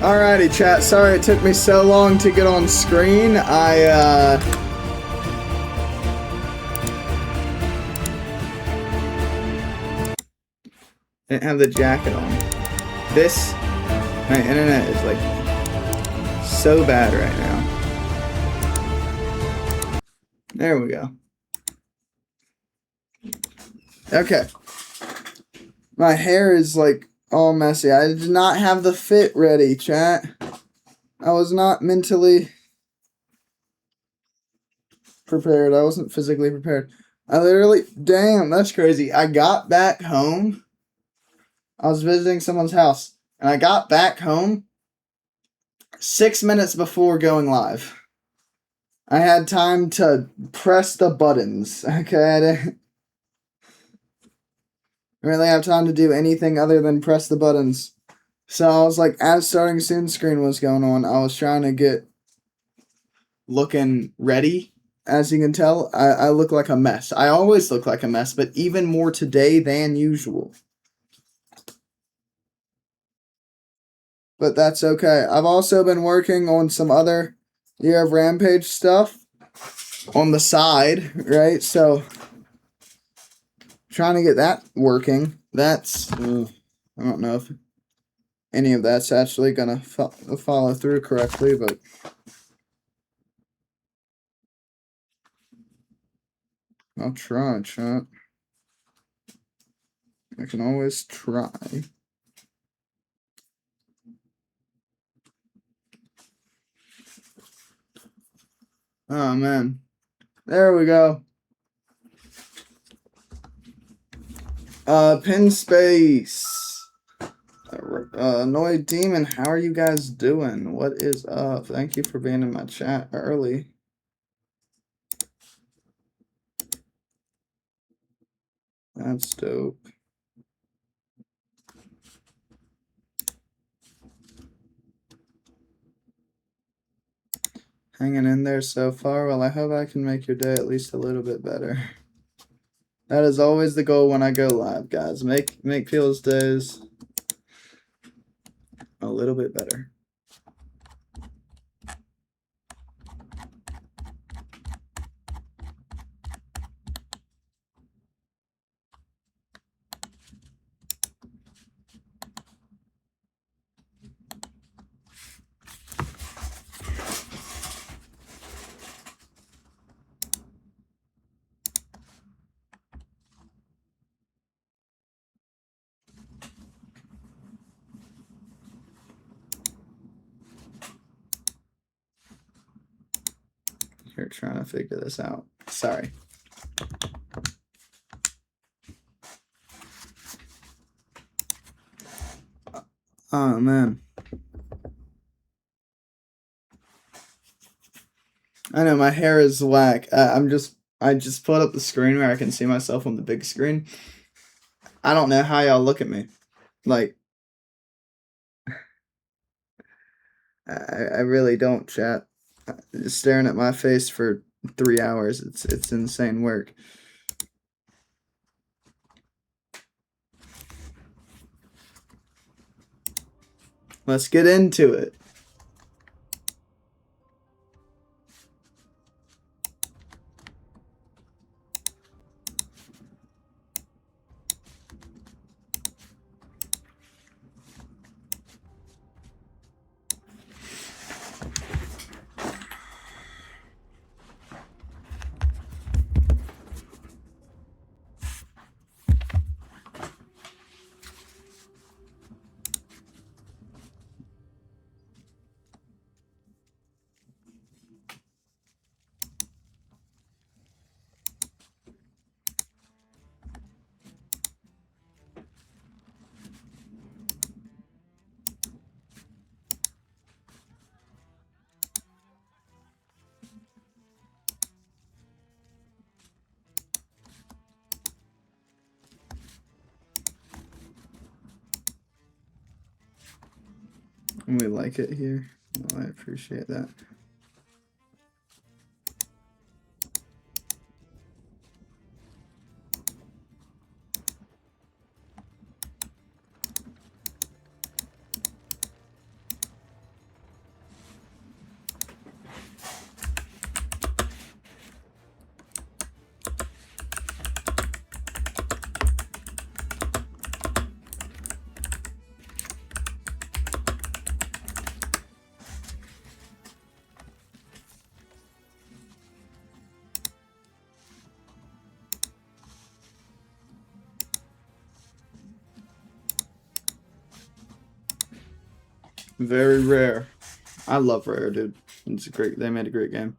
Alrighty, chat. Sorry it took me so long to get on screen. Didn't have the jacket on. My internet is like so bad right now. There we go. Okay. My hair is like all messy. I did not have the fit ready, chat. I was not mentally prepared. I wasn't physically prepared. Damn, that's crazy. I got back home. I was visiting someone's house, and I got back home 6 minutes before going live. I had time to press the buttons, okay? I didn't really have time to do anything other than press the buttons. So I was like, as starting soon screen was going on, I was trying to get looking ready. As you can tell, I look like a mess. I always look like a mess, but even more today than usual. But that's okay. I've also been working on some other Year of Rampage stuff on the side, right? So, trying to get that working. That's, I don't know if any of that's actually going to follow through correctly, but I'll try, chat. I can always try. Oh, man. There we go. Pin space. Annoyed Demon, how are you guys doing? What is up? Thank you for being in my chat early. That's dope. Hanging in there so far. Well, I hope I can make your day at least a little bit better. That is always the goal when I go live, guys. Make people's days a little bit better. Here, trying to figure this out. Sorry. Oh, man. I know, my hair is whack. I just put up the screen where I can see myself on the big screen. I don't know how y'all look at me. Like, I really don't, chat. Just staring at my face for 3 hours. It's insane work. Let's get into it. We like it here. Well, I appreciate that. Very rare. I love Rare, dude. It's a great. They made a great game.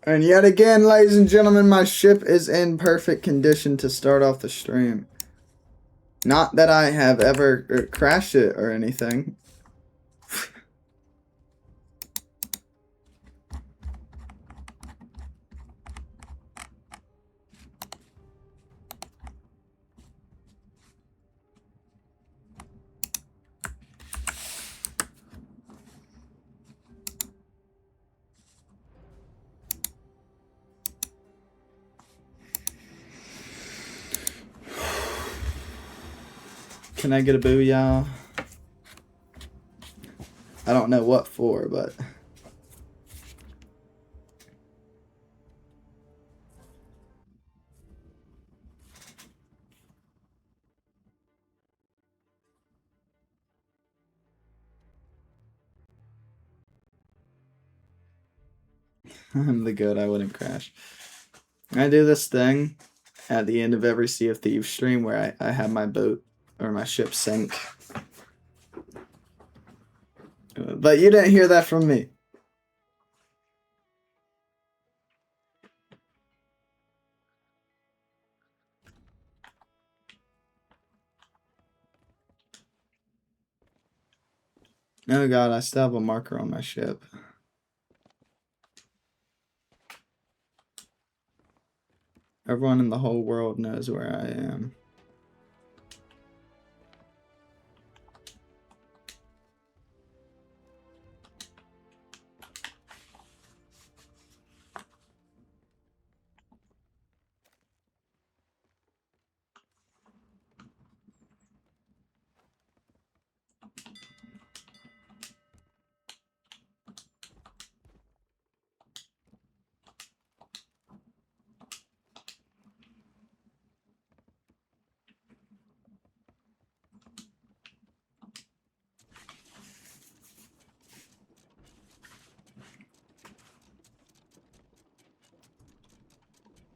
And yet again, ladies and gentlemen, my ship is in perfect condition to start off the stream. Not that I have ever crashed it or anything. Can I get a booyah? I don't know what for, but... I'm the good, I wouldn't crash. I do this thing at the end of every Sea of Thieves stream where I have my boat or my ship sink. But you didn't hear that from me. Oh god, I still have a marker on my ship. Everyone in the whole world knows where I am.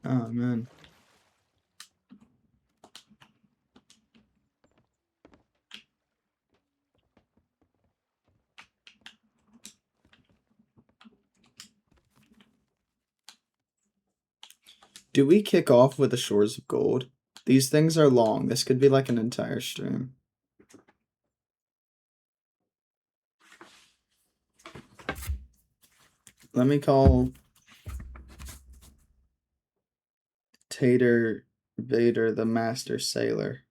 Oh man. Do we kick off with the Shores of Gold? These things are long. This could be like an entire stream. Let me call Tater Vader the Master Sailor.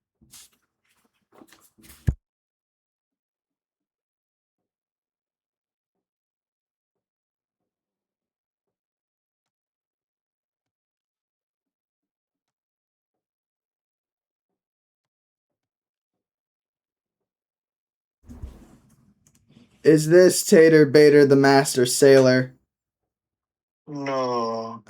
Is this Tater Bader the Master Sailor? No.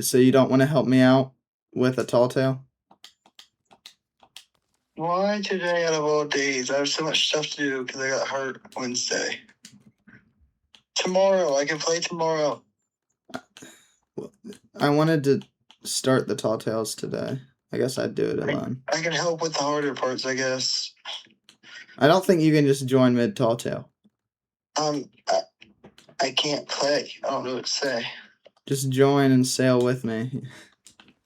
So you don't want to help me out with a tall tale? Why today out of all days? I have so much stuff to do because I got hurt Wednesday. Tomorrow, I can play tomorrow. I wanted to start the tall tales today. I guess I'd do it alone. I can help with the harder parts, I guess. I don't think you can just join mid tall tale. I can't play. I don't know what to say. Just join and sail with me.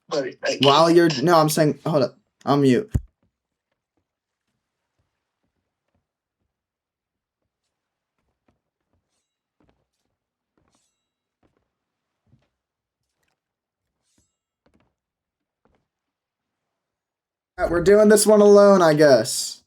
But I While can't. you're... No, I'm saying... Hold up. I'll mute. Alright, we're doing this one alone, I guess.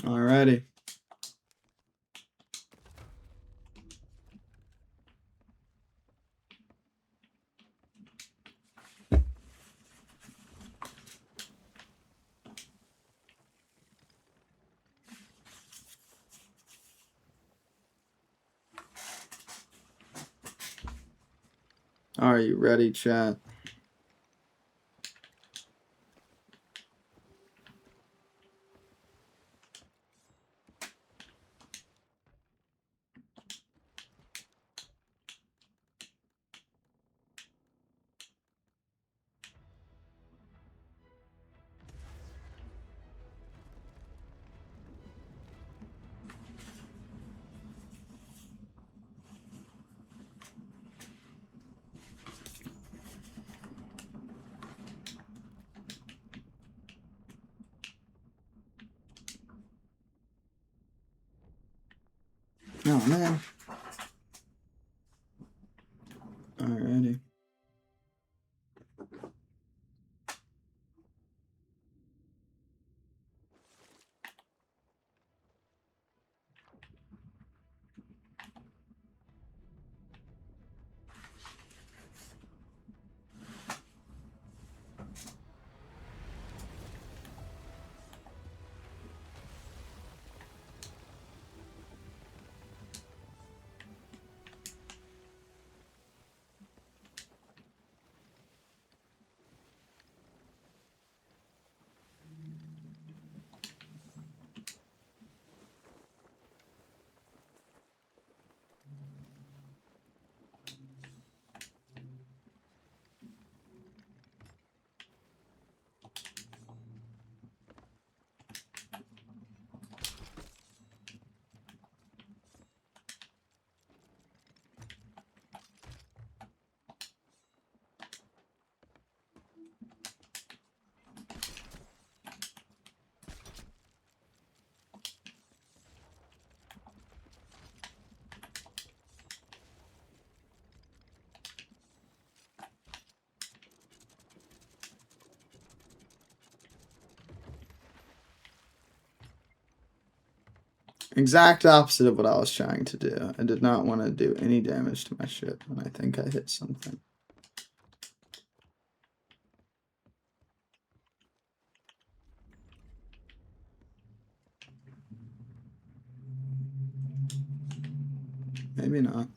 Alrighty. Are you ready, chat? Oh, man. Alrighty. Exact opposite of what I was trying to do. I did not want to do any damage to my ship, and I think I hit something. Maybe not.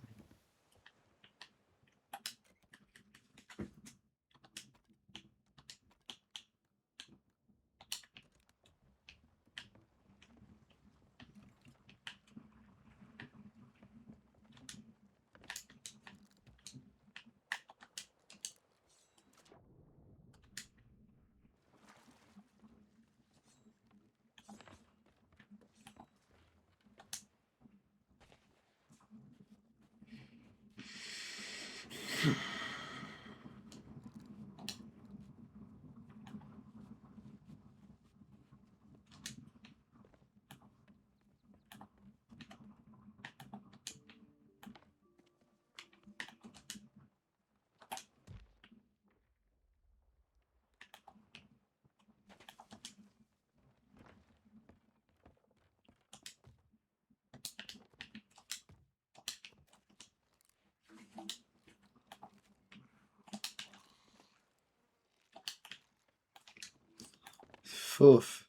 Oof.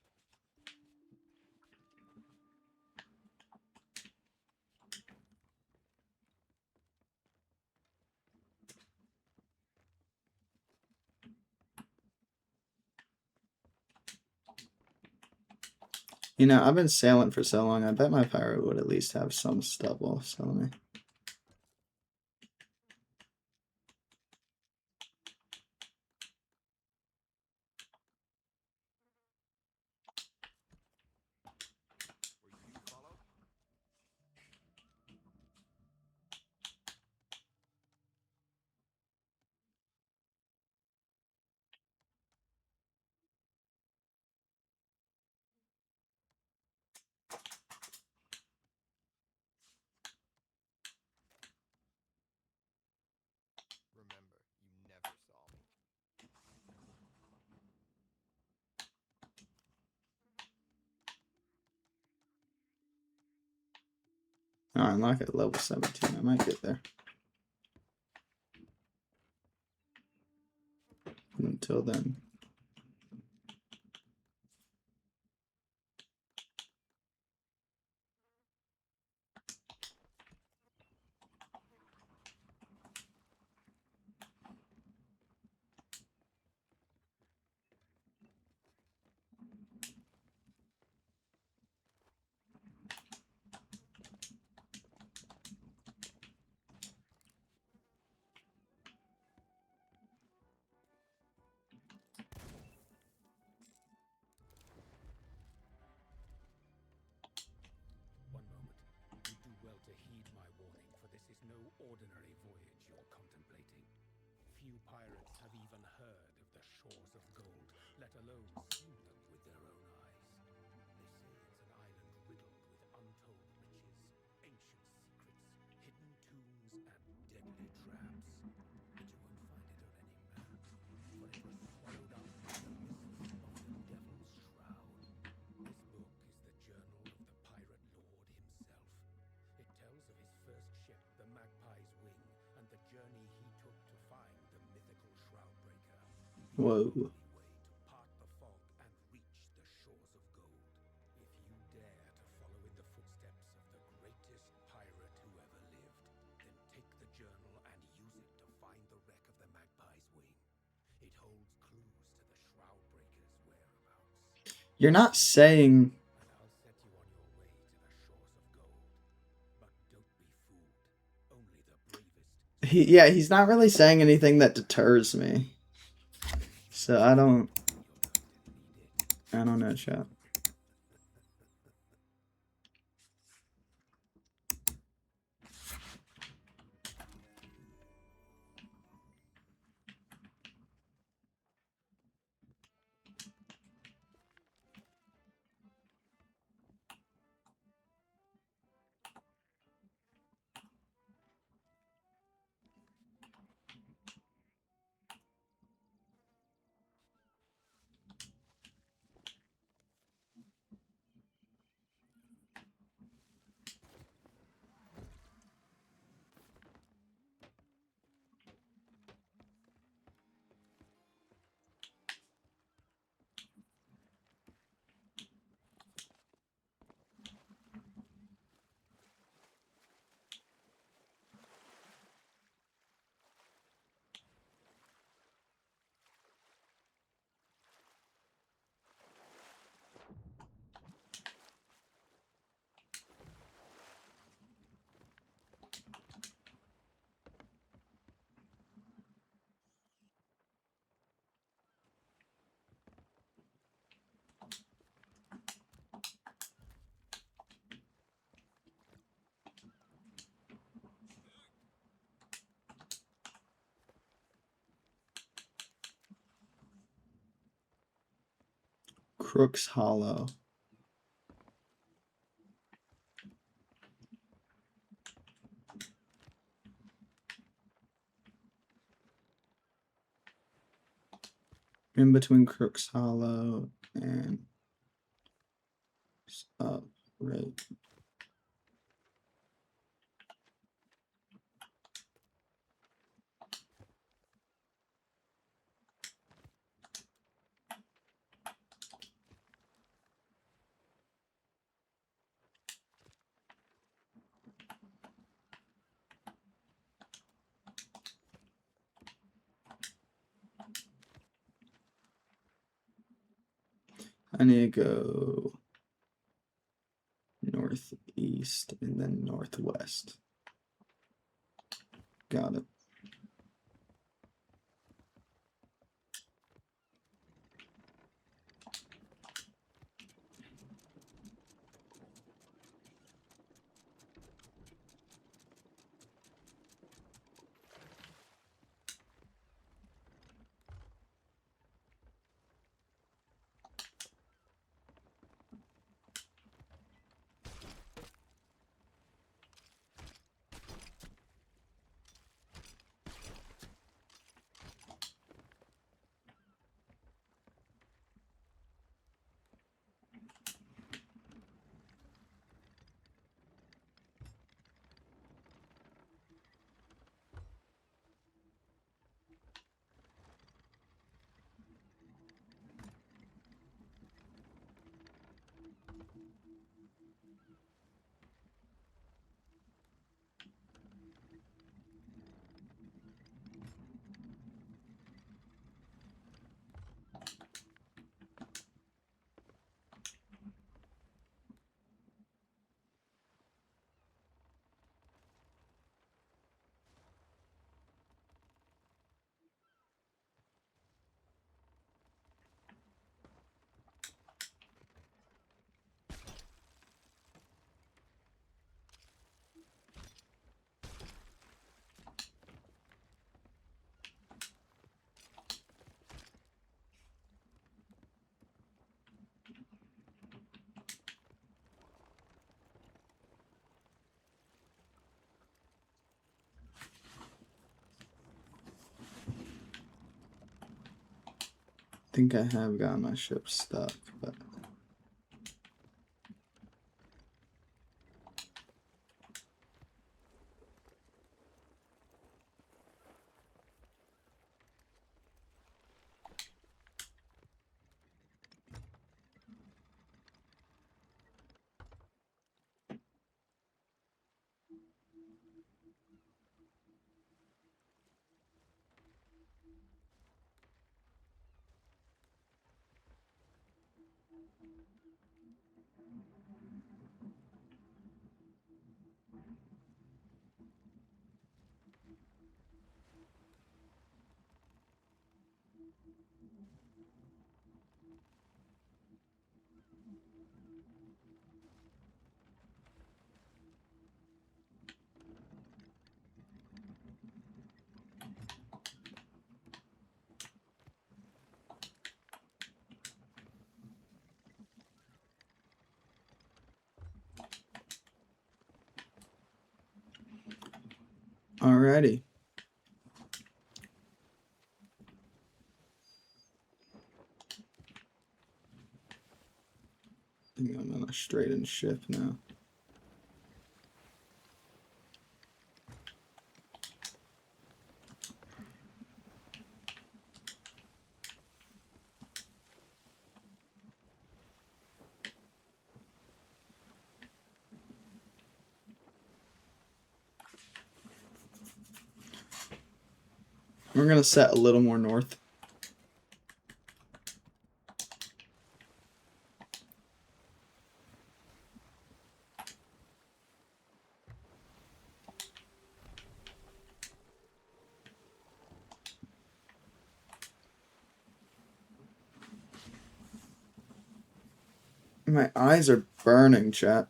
You know, I've been sailing for so long, I bet my pirate would at least have some stubble, so let me... I unlock at level 17. I might get there. Until then. Ordinary voyage you're contemplating. Few pirates have even heard of the shores of gold, let alone seen them with their own eyes. They say it's an island riddled with untold riches, ancient secrets, hidden tombs, and deadly traps. But you won't find it on any map, for it was swallowed up by the mists of the Devil's Shroud. This book is the journal of the pirate lord himself. It tells of his first ship, the Magpie's Wing, and the journey he took to find the mythical Shroudbreaker. Whoa. The only way to part the fog and reach the shores of gold. If you dare to follow in the footsteps of the greatest pirate who ever lived, then take the journal and use it to find the wreck of the Magpie's Wing. It holds clues to the Shroudbreaker's whereabouts. You're not saying... And I'll set you on your way to the shores of gold. But don't be fooled. Only the bravest. Yeah, he's not really saying anything that deters me. So I don't know, chat. Crook's Hollow. In between Crook's Hollow and right. I need to go northeast and then northwest. Got it. I think I have got my ship stuck, but alrighty. I think I'm on a straightened ship now. We're gonna set a little more north. My eyes are burning, chat.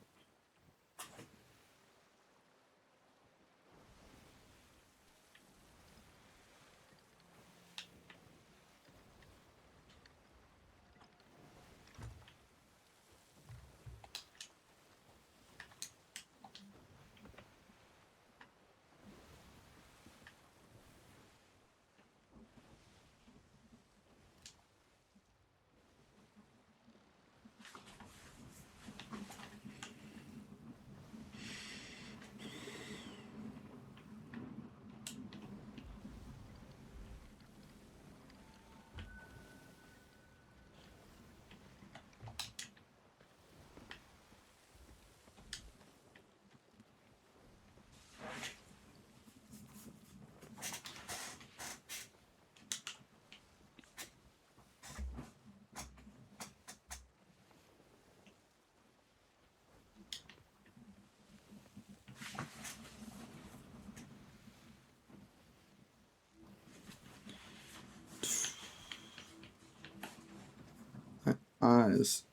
My eyes.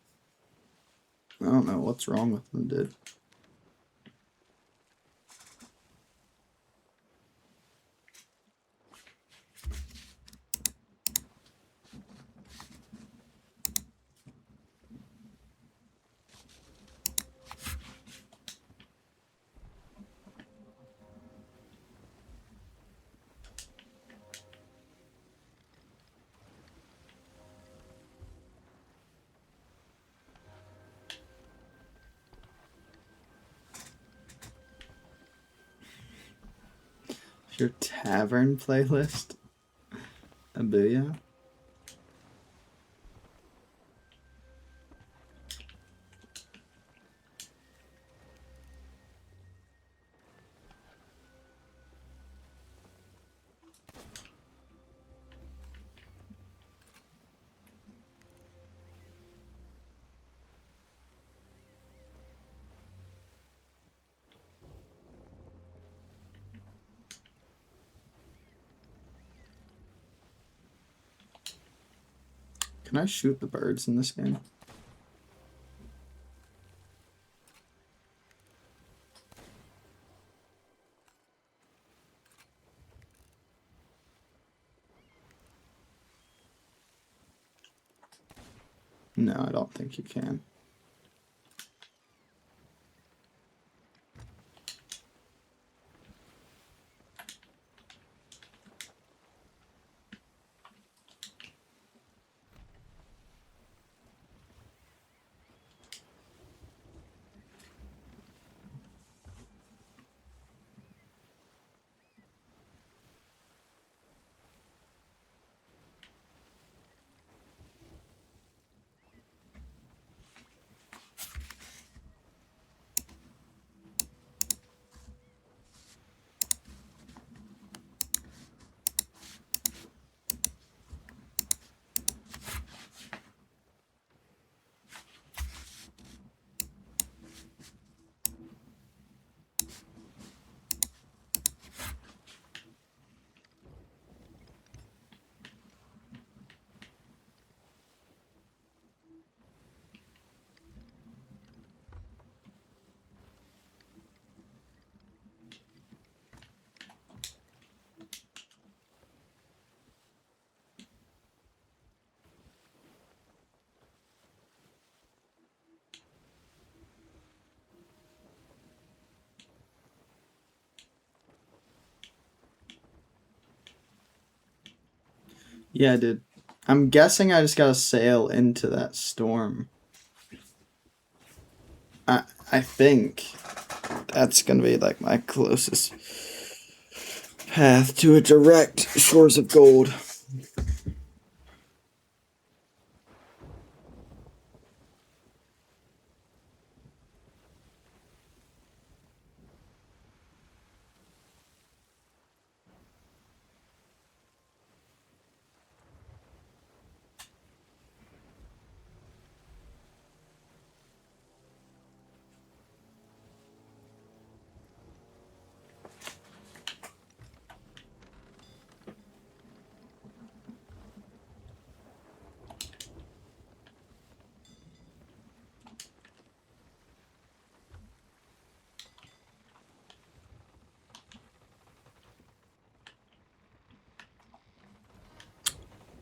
I don't know what's wrong with them, dude. Your tavern playlist? A booyah? Can I shoot the birds in this game? No, I don't think you can. Yeah, I did. I'm guessing I just gotta sail into that storm. I think that's gonna be like my closest path to a direct Shores of Gold.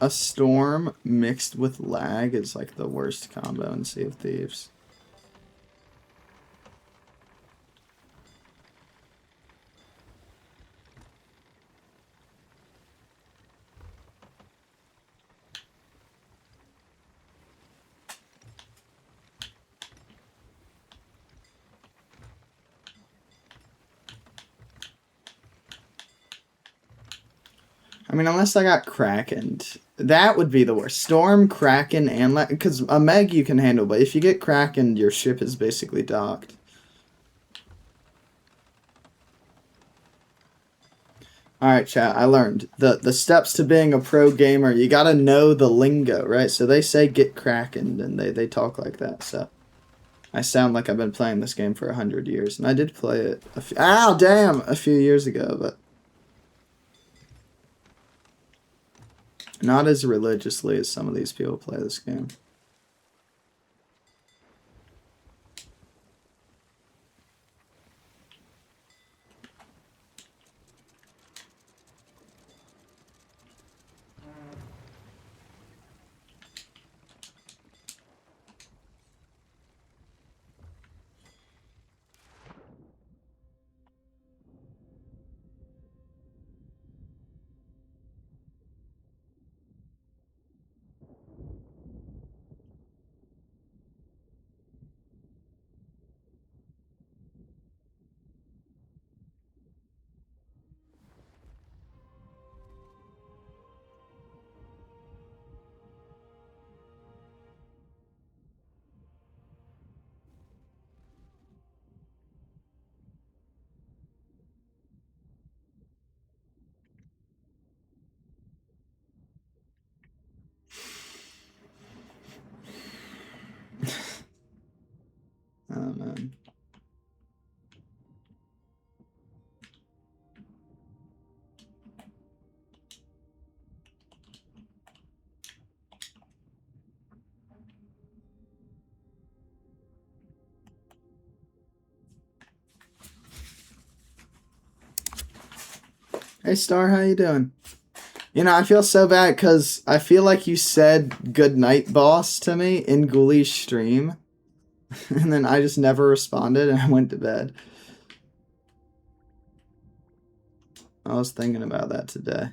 A storm mixed with lag is like the worst combo in Sea of Thieves. I mean, unless I got Krakened. That would be the worst. Storm, Kraken, and because a Meg you can handle, but if you get Krakened, your ship is basically docked. Alright, chat, I learned. The steps to being a pro gamer, you gotta know the lingo, right? So they say get Krakened, and they talk like that, so... I sound like I've been playing this game for 100 years, and I did play it a few years ago, but... Not as religiously as some of these people play this game. Hey Star, how you doing? You know, I feel so bad because I feel like you said "good night, boss" to me in Ghoulies stream, and then I just never responded, and I went to bed. I was thinking about that today.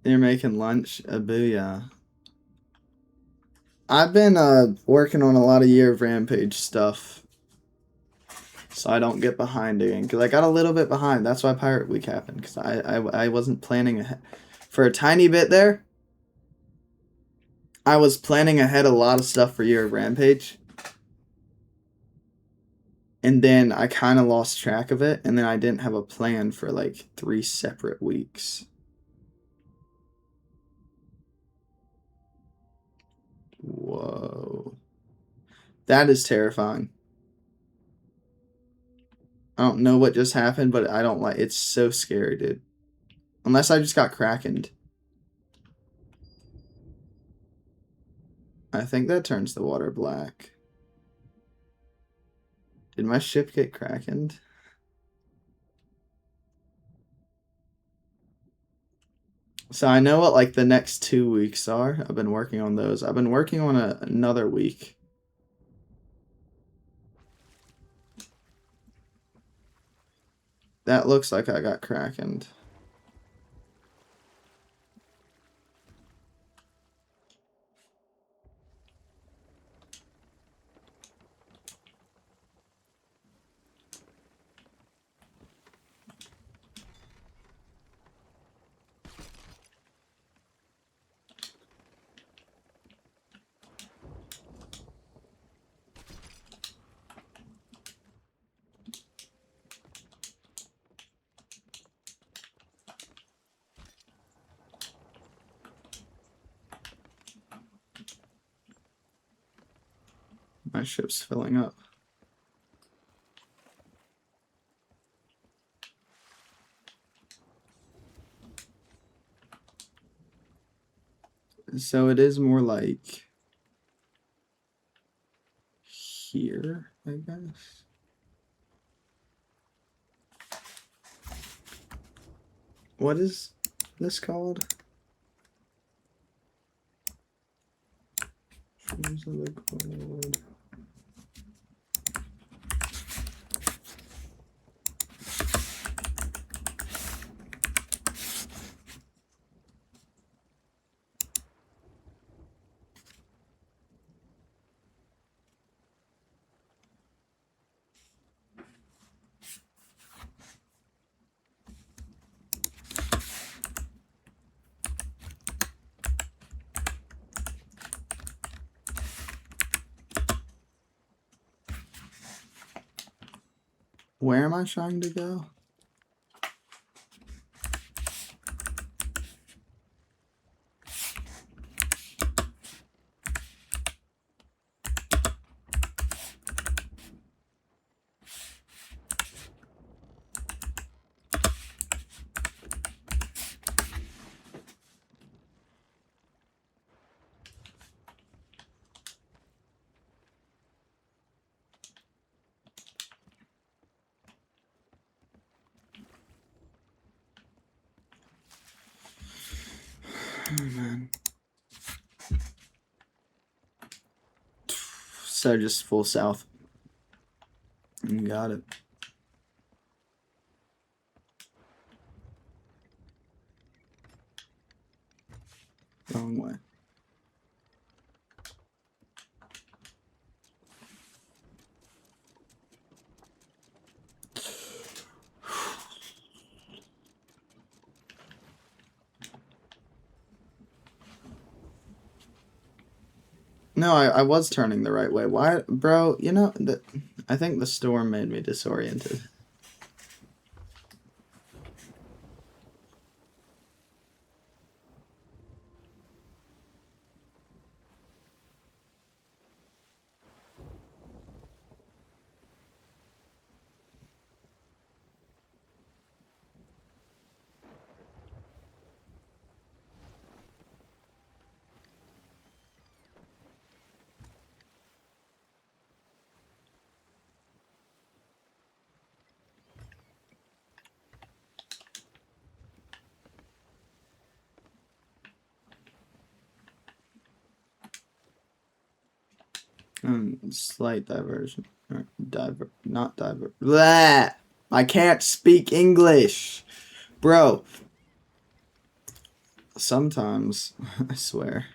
You're making lunch? A booyah. I've been working on a lot of Year of Rampage stuff, so I don't get behind again. Because I got a little bit behind. That's why Pirate Week happened. Because I wasn't planning ahead. For a tiny bit there, I was planning ahead a lot of stuff for Year of Rampage. And then I kind of lost track of it. And then I didn't have a plan for like 3 separate weeks. Whoa. That is terrifying. I don't know what just happened, but I don't like it's so scary, dude. Unless I just got krakened. I think that turns the water black. Did my ship get krakened? So I know what like the next 2 weeks are. I've been working on those. I've been working on another week. That looks like I got krakened. My ship's filling up. So it is more like here, I guess. What is this called? Streams of the Cold. Where am I trying to go? Oh, man. So just full south. Got it. Wrong way. No, I was turning the right way. Why, bro? You know, I think the storm made me disoriented. Slight diversion. Or not diver. Blah! I can't speak English. Bro. Sometimes, I swear.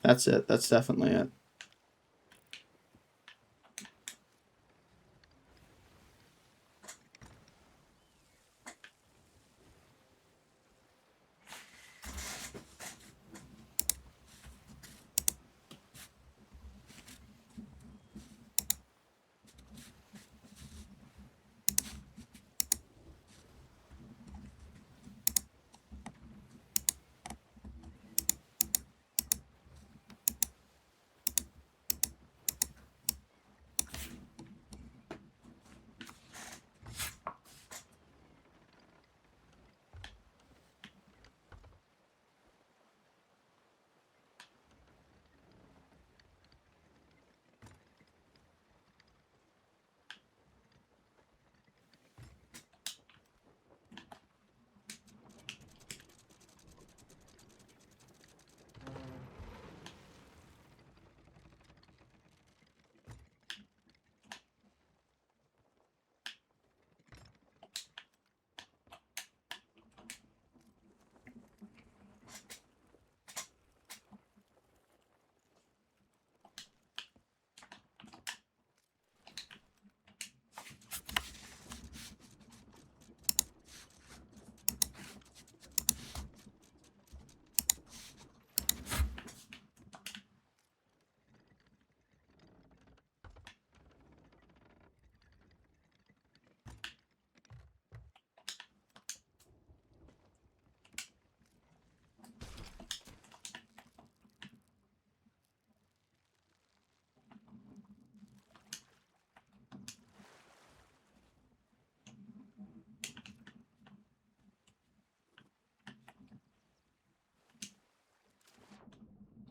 That's it. That's definitely it.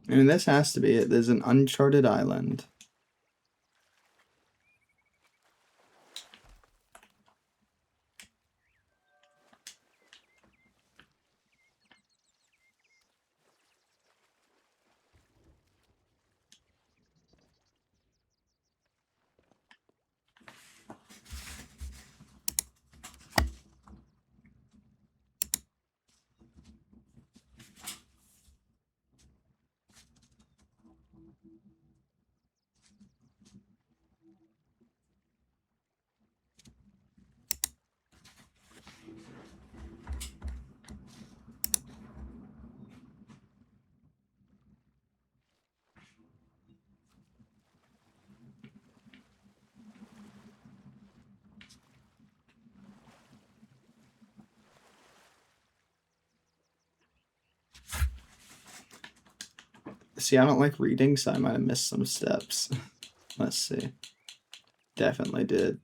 I mean, this has to be it. There's an uncharted island. See, I don't like reading, so I might have missed some steps. Let's see. Definitely did.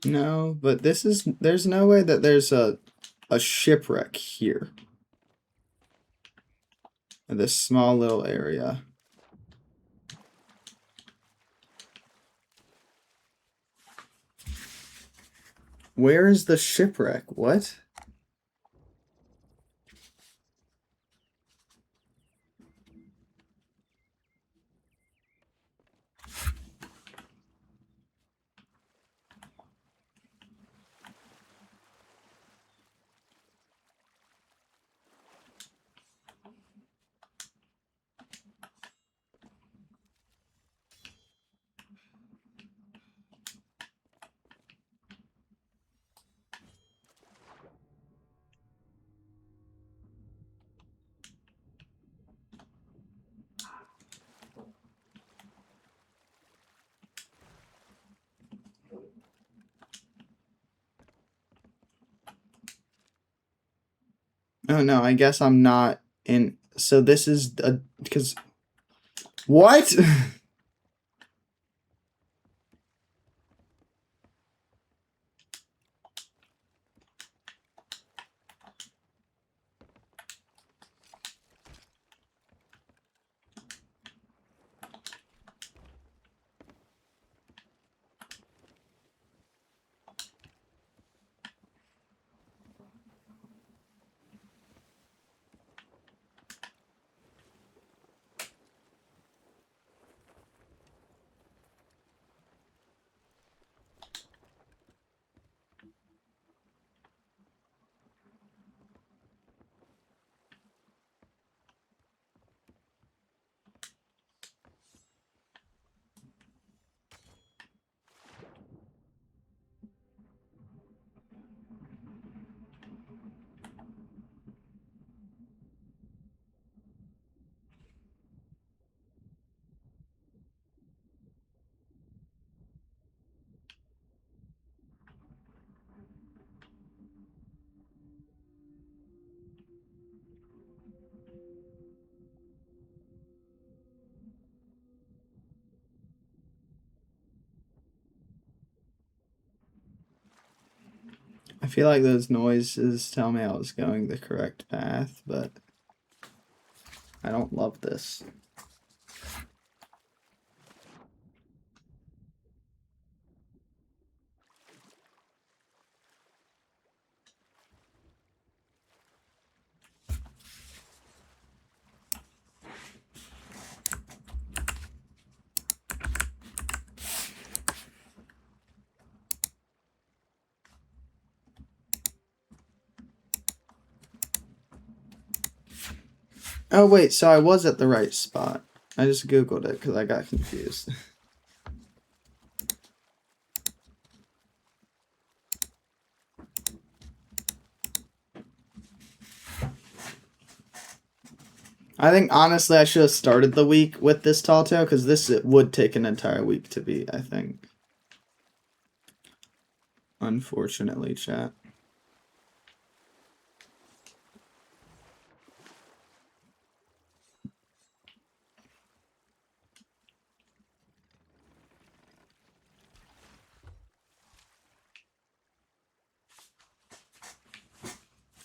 No, but there's no way that there's a shipwreck here. In this small little area. Where is the shipwreck? What? Oh no, I guess I'm not in. So this is because what? I feel like those noises tell me I was going the correct path, but I don't love this. Oh wait, so I was at the right spot. I just googled it because I got confused. I think honestly I should have started the week with this tall tale because this it would take an entire week to beat, I think. Unfortunately, chat.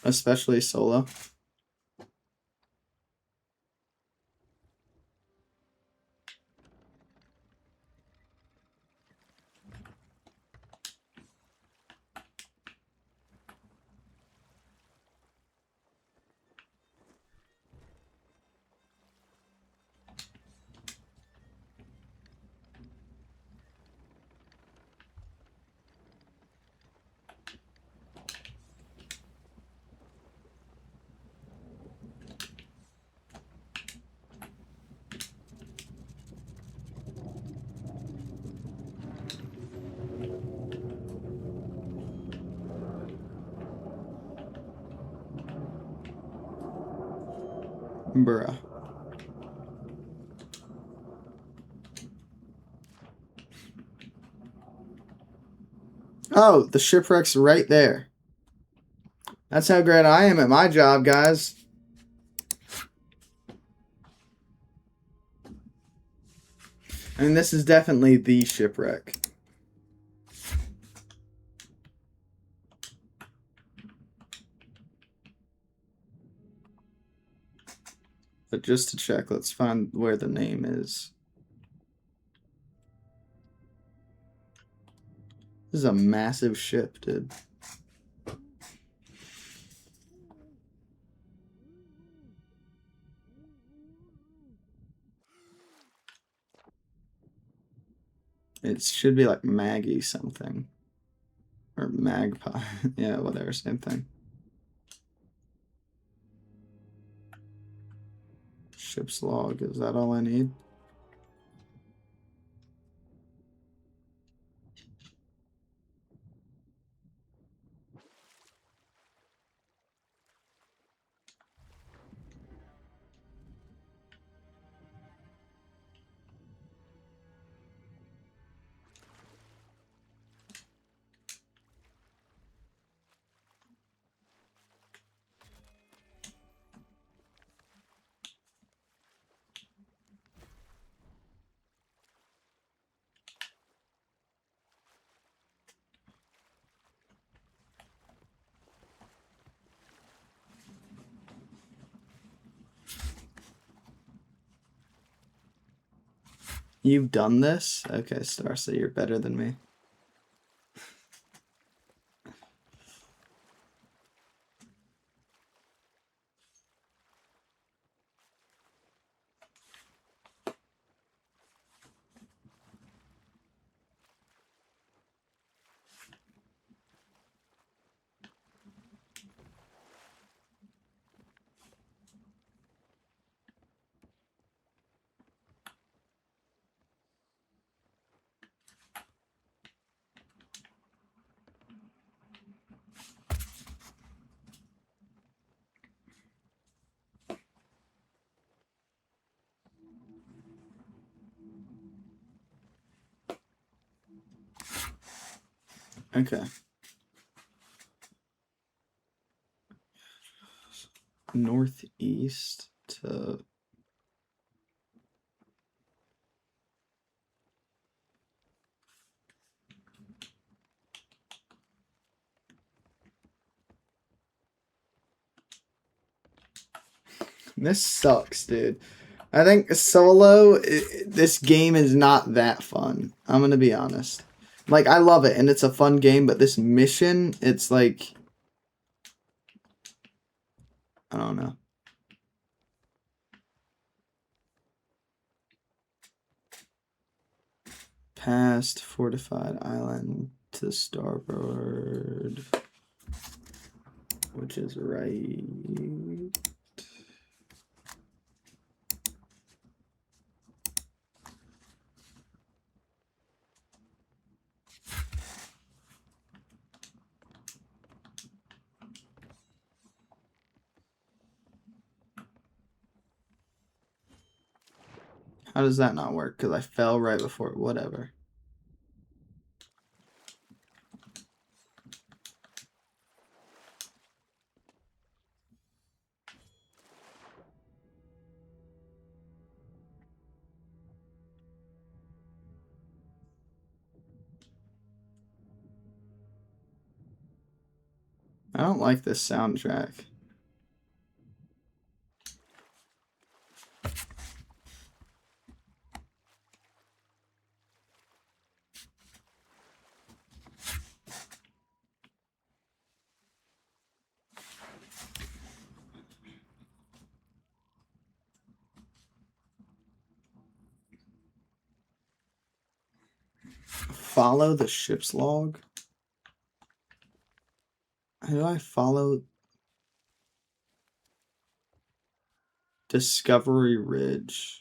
Especially solo. Bruh. Oh, the shipwreck's right there. That's how great I am at my job, guys. I mean, this is definitely the shipwreck. But just to check, let's find where the name is. This is a massive ship, dude. It should be like Maggie something. Or Magpie. Yeah, whatever, same thing. Ship's log, is that all I need? You've done this? Okay, Star, so you're better than me. Okay. Northeast to... This sucks, dude. I think solo, this game is not that fun. I'm gonna be honest. Like, I love it, and it's a fun game, but this mission, it's like... I don't know. Past fortified island to starboard, which is right. How does that not work? Because I fell right before it. Whatever. I don't like this soundtrack. Follow the ship's log? How do I follow Discovery Ridge?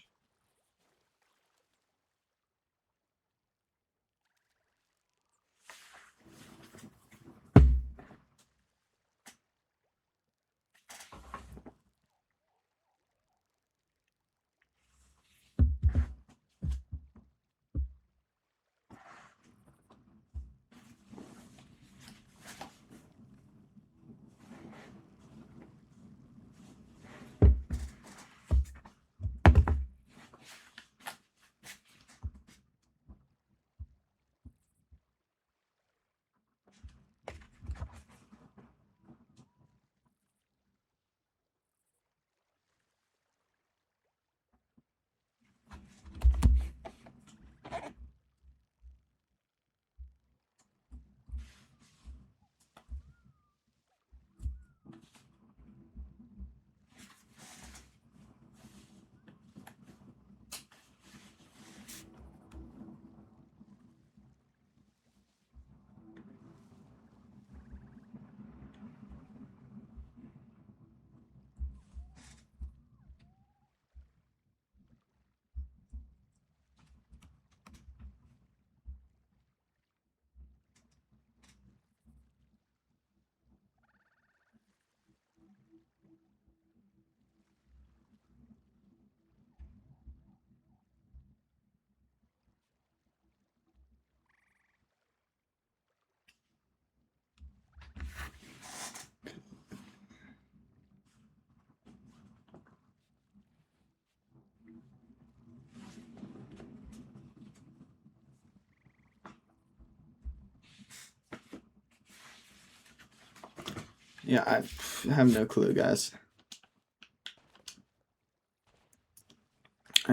Yeah, I have no clue, guys.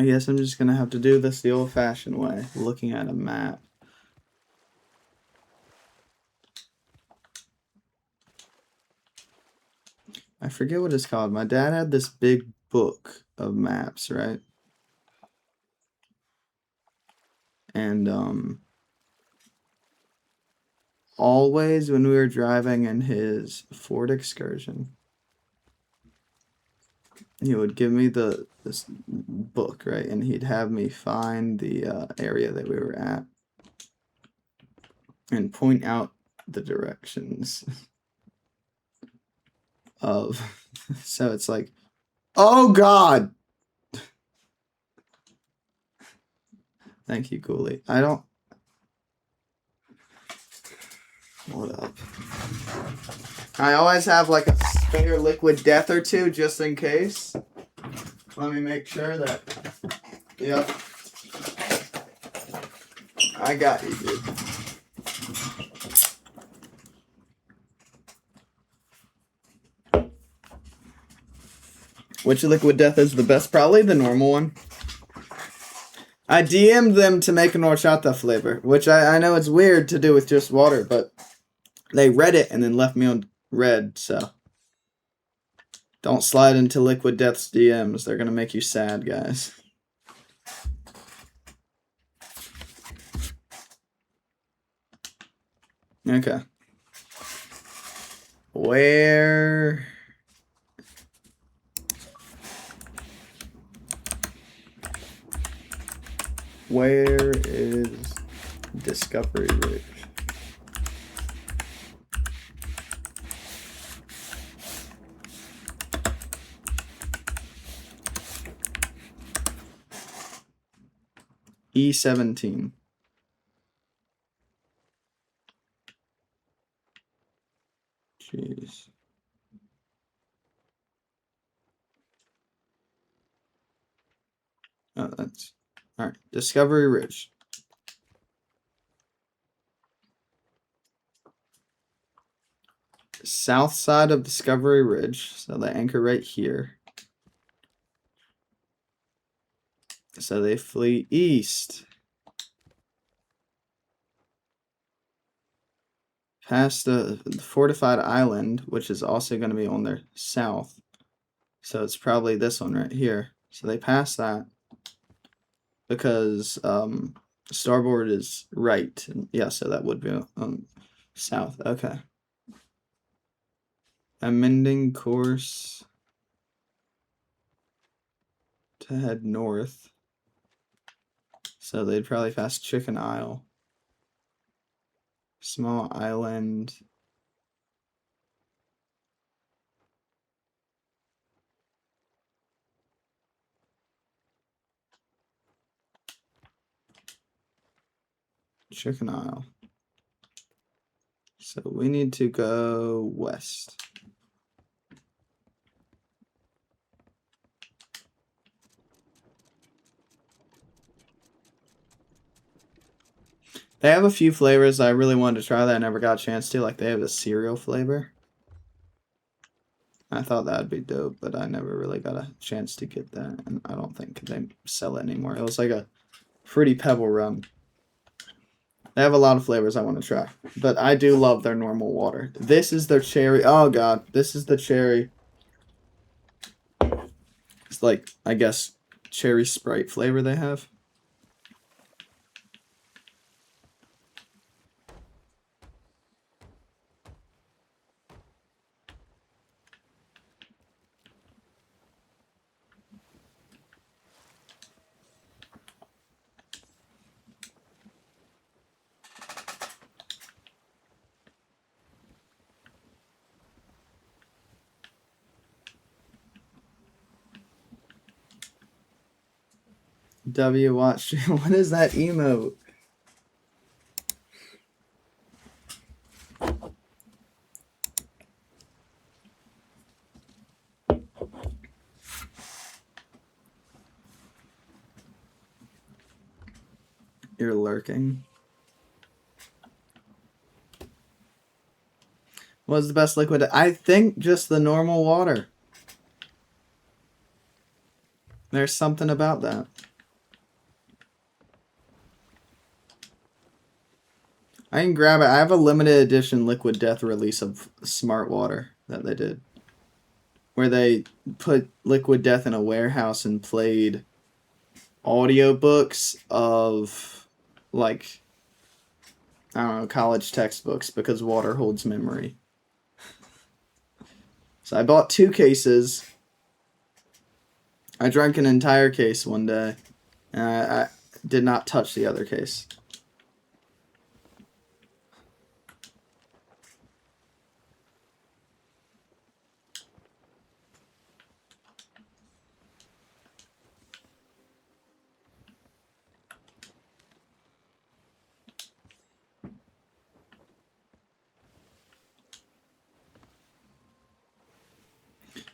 I guess I'm just gonna have to do this the old-fashioned way, looking at a map. I forget what it's called. My dad had this big book of maps, right? And always when we were driving in his Ford Excursion, he would give me this book, right? And he'd have me find the area that we were at and point out the directions of. So it's like, oh God! Thank you, Cooley. I don't. Hold up. I always have like a spare liquid death or two just in case. Let me make sure that. Yep. I got you, dude. Which liquid death is the best? Probably the normal one. I DM'd them to make an horchata flavor, which I know it's weird to do with just water, but they read it and then left me on red, so. Don't slide into Liquid Death's DMs. They're gonna make you sad, guys. Okay. Where is Discovery Ridge? E17. Jeez. Oh, that's all right. Discovery Ridge. South side of Discovery Ridge. So they anchor right here. So they flee east. Past the fortified island, which is also going to be on their south. So it's probably this one right here. So they pass that. Because starboard is right. Yeah, so that would be south. Okay. Amending course to head north. So they'd probably pass Chicken Isle. Small island. Chicken Isle. So we need to go west. They have a few flavors I really wanted to try that I never got a chance to. Like they have a cereal flavor. I thought that'd be dope, but I never really got a chance to get that. And I don't think they sell it anymore. It was like a Fruity Pebble rum. They have a lot of flavors I want to try. But I do love their normal water. This is their cherry. Oh, God. This is the cherry. It's like, I guess, cherry Sprite flavor they have. W watch. What is that emote? You're lurking. What's the best liquid? I think just the normal water. There's something about that. I can grab it. I have a limited edition Liquid Death release of Smart Water that they did, where they put Liquid Death in a warehouse and played audiobooks of, like, I don't know, college textbooks because water holds memory. So I bought 2 cases. I drank an entire case one day, and I did not touch the other case.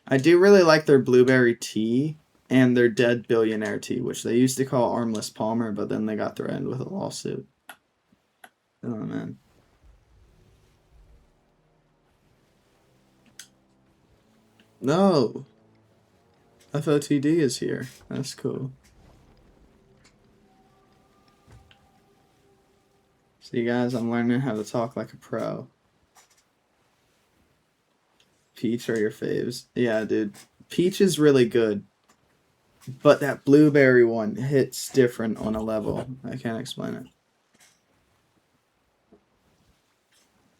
I do really like their blueberry tea and their dead billionaire tea, which they used to call Armless Palmer, but then they got threatened with a lawsuit. Oh, man. No! FOTD is here. That's cool. See, guys, I'm learning how to talk like a pro. Peach are your faves. Yeah, dude. Peach is really good. But that blueberry one hits different on a level. I can't explain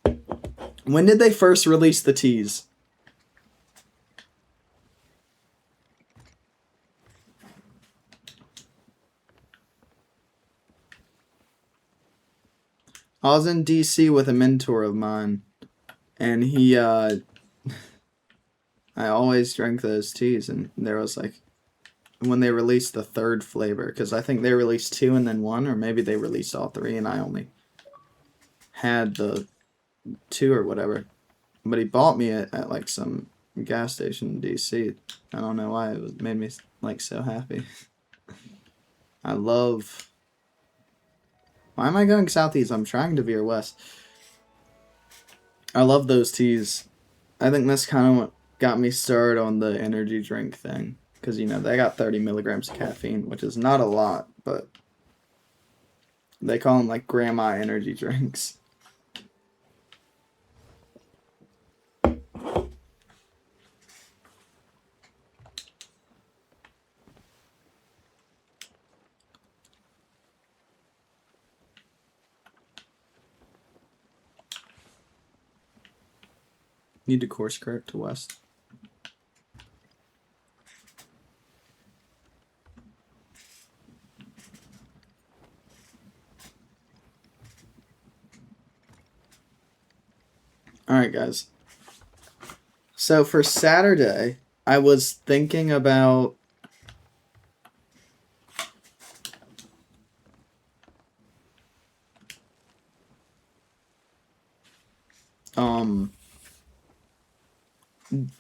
it. When did they first release the teas? I was in DC with a mentor of mine, and he, I always drank those teas, and there was like, when they released the 3rd flavor, because I think they released 2 and then 1, or maybe they released all 3, and I only had the 2 or whatever. But he bought me it at like some gas station in DC. I don't know why, it made me like so happy. I love... Why am I going southeast? I'm trying to veer west. I love those teas. I think that's kind of what got me started on the energy drink thing. Because, you know, they got 30 milligrams of caffeine, which is not a lot, but they call them like grandma energy drinks. Need to course correct to west. Alright, guys. So for Saturday, I was thinking about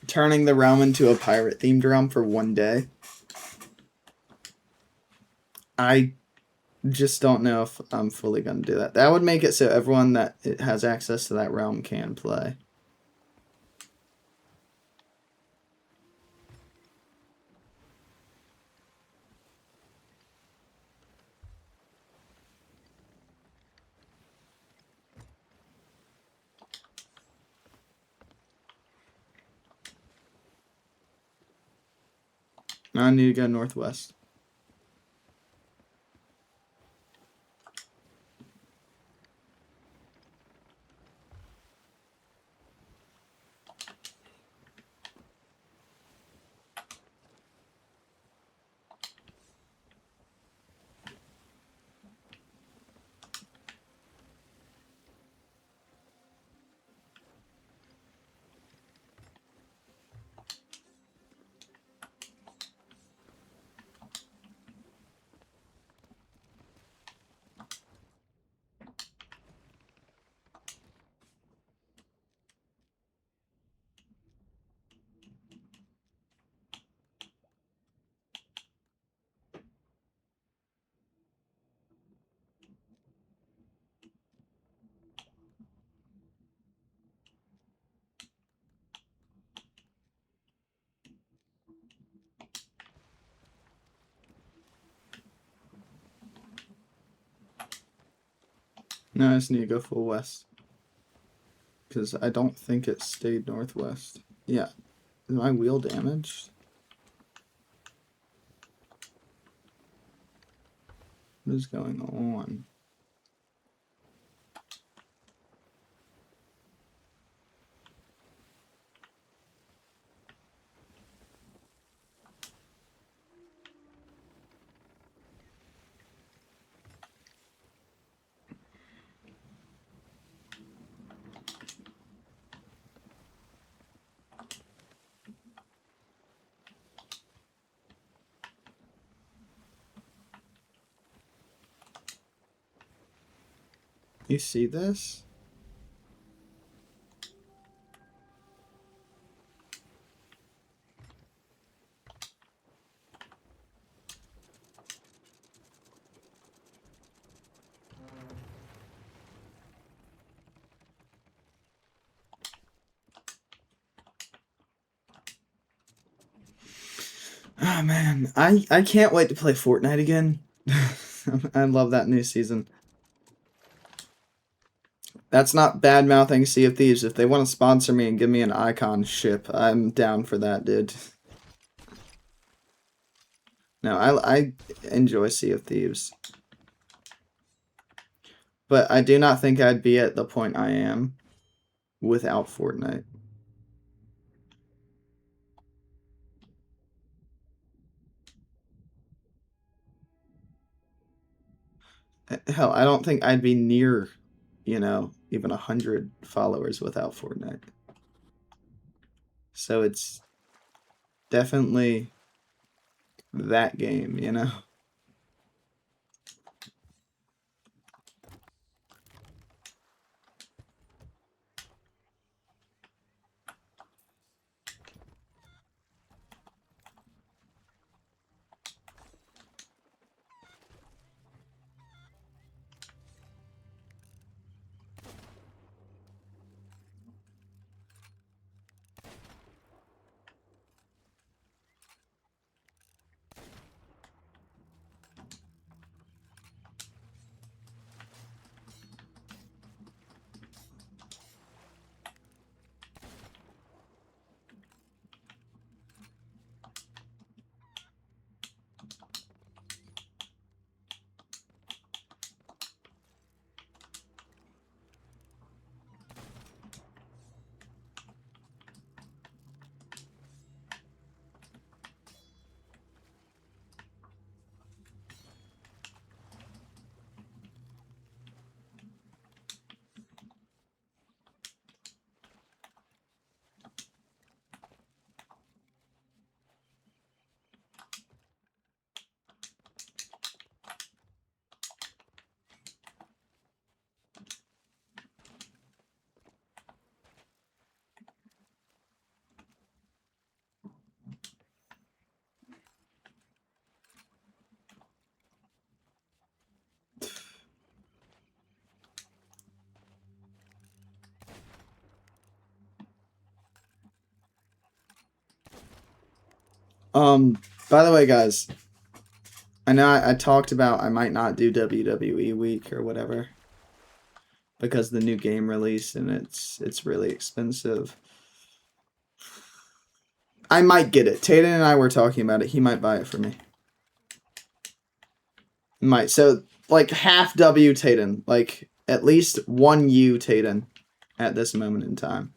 turning the realm into a pirate themed realm for one day. I just don't know if I'm fully going to do that. That would make it so everyone that has access to that realm can play. I need to go northwest. No, I just need to go full west. Because I don't think it stayed northwest. Yeah. Is my wheel damaged? What is going on? You see this? Oh man, I can't wait to play Fortnite again. I love that new season. That's not bad mouthing Sea of Thieves. If they want to sponsor me and give me an icon ship, I'm down for that, dude. No, I enjoy Sea of Thieves. But I do not think I'd be at the point I am without Fortnite. Hell, I don't think I'd be near, you know, even 100 followers without Fortnite. So it's definitely that game, you know? By the way, guys, I know I talked about I might not do WWE week or whatever because the new game released and it's really expensive. I might get it. Tayden and I were talking about it. He might buy it for me. Might. So, like, half W Tayden. Like, at least one U Tayden at this moment in time.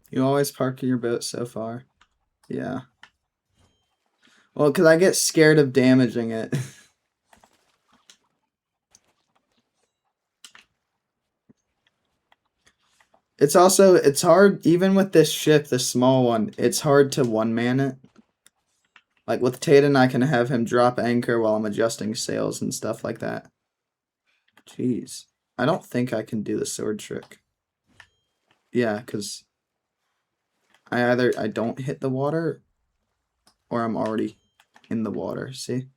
You always park your boat so far. Yeah. Well, because I get scared of damaging it. It's hard, even with this ship, the small one, it's hard to one-man it. Like with Taden, I can have him drop anchor while I'm adjusting sails and stuff like that. Jeez. I don't think I can do the sword trick. Yeah, because I don't hit the water or I'm already in the water, see?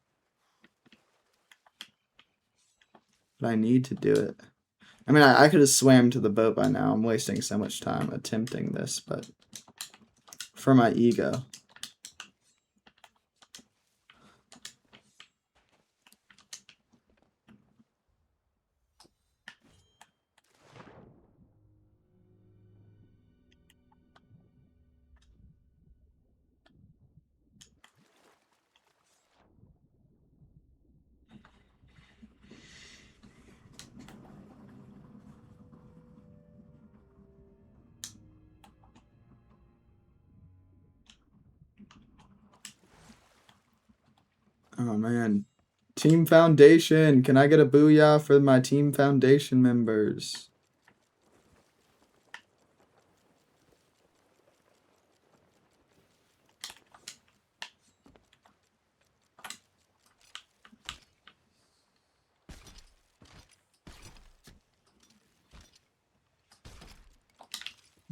But I need to do it. I mean, I could have swam to the boat by now. I'm wasting so much time attempting this, but for my ego. Oh man. Team Foundation. Can I get a booyah for my Team Foundation members?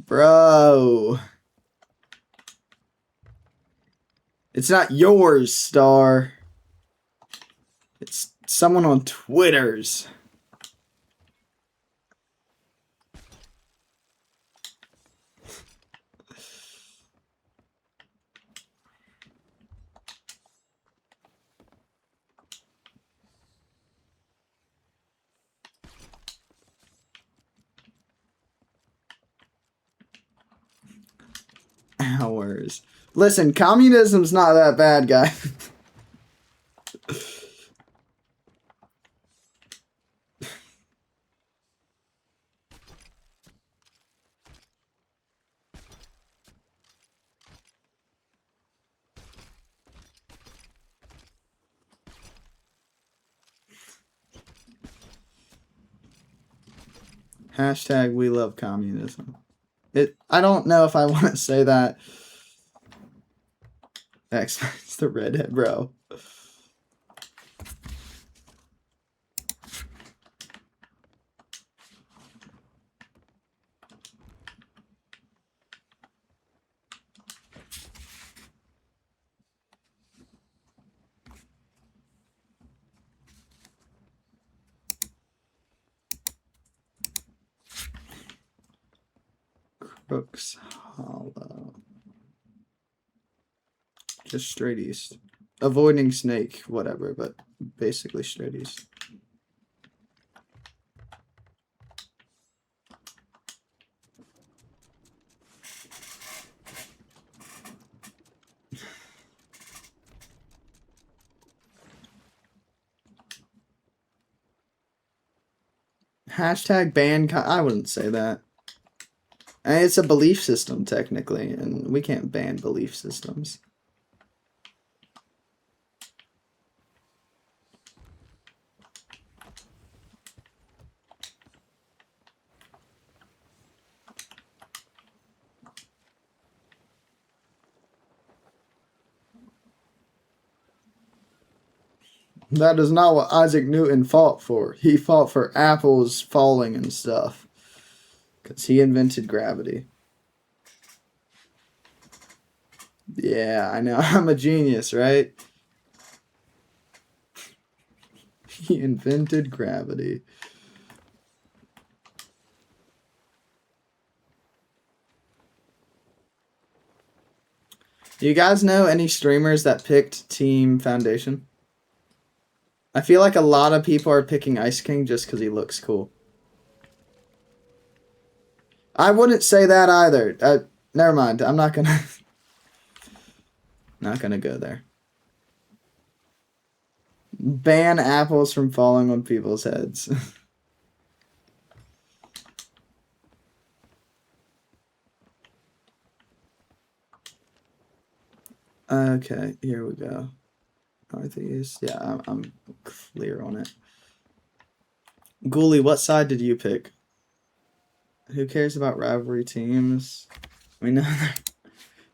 Bro. It's not yours, Star. It's someone on Twitter's. Hours. Listen, communism's not that bad, guy. Hashtag we love communism. I don't know if I want to say that. It's the redhead, bro. Crooks Hollow. Just straight east. Avoiding snake, whatever, but basically straight east. Hashtag ban. I wouldn't say that. It's a belief system, technically, and we can't ban belief systems. That is not what Isaac Newton fought for. He fought for apples falling and stuff. Because he invented gravity. Yeah, I know. I'm a genius, right? He invented gravity. Do you guys know any streamers that picked Team Foundation? I feel like a lot of people are picking Ice King just because he looks cool. I wouldn't say that either. Never mind. I'm not gonna... not gonna go there. Ban apples from falling on people's heads. Okay, here we go. Northeast. Yeah, I'm clear on it. Ghoulie, what side did you pick? Who cares about rivalry teams? We know.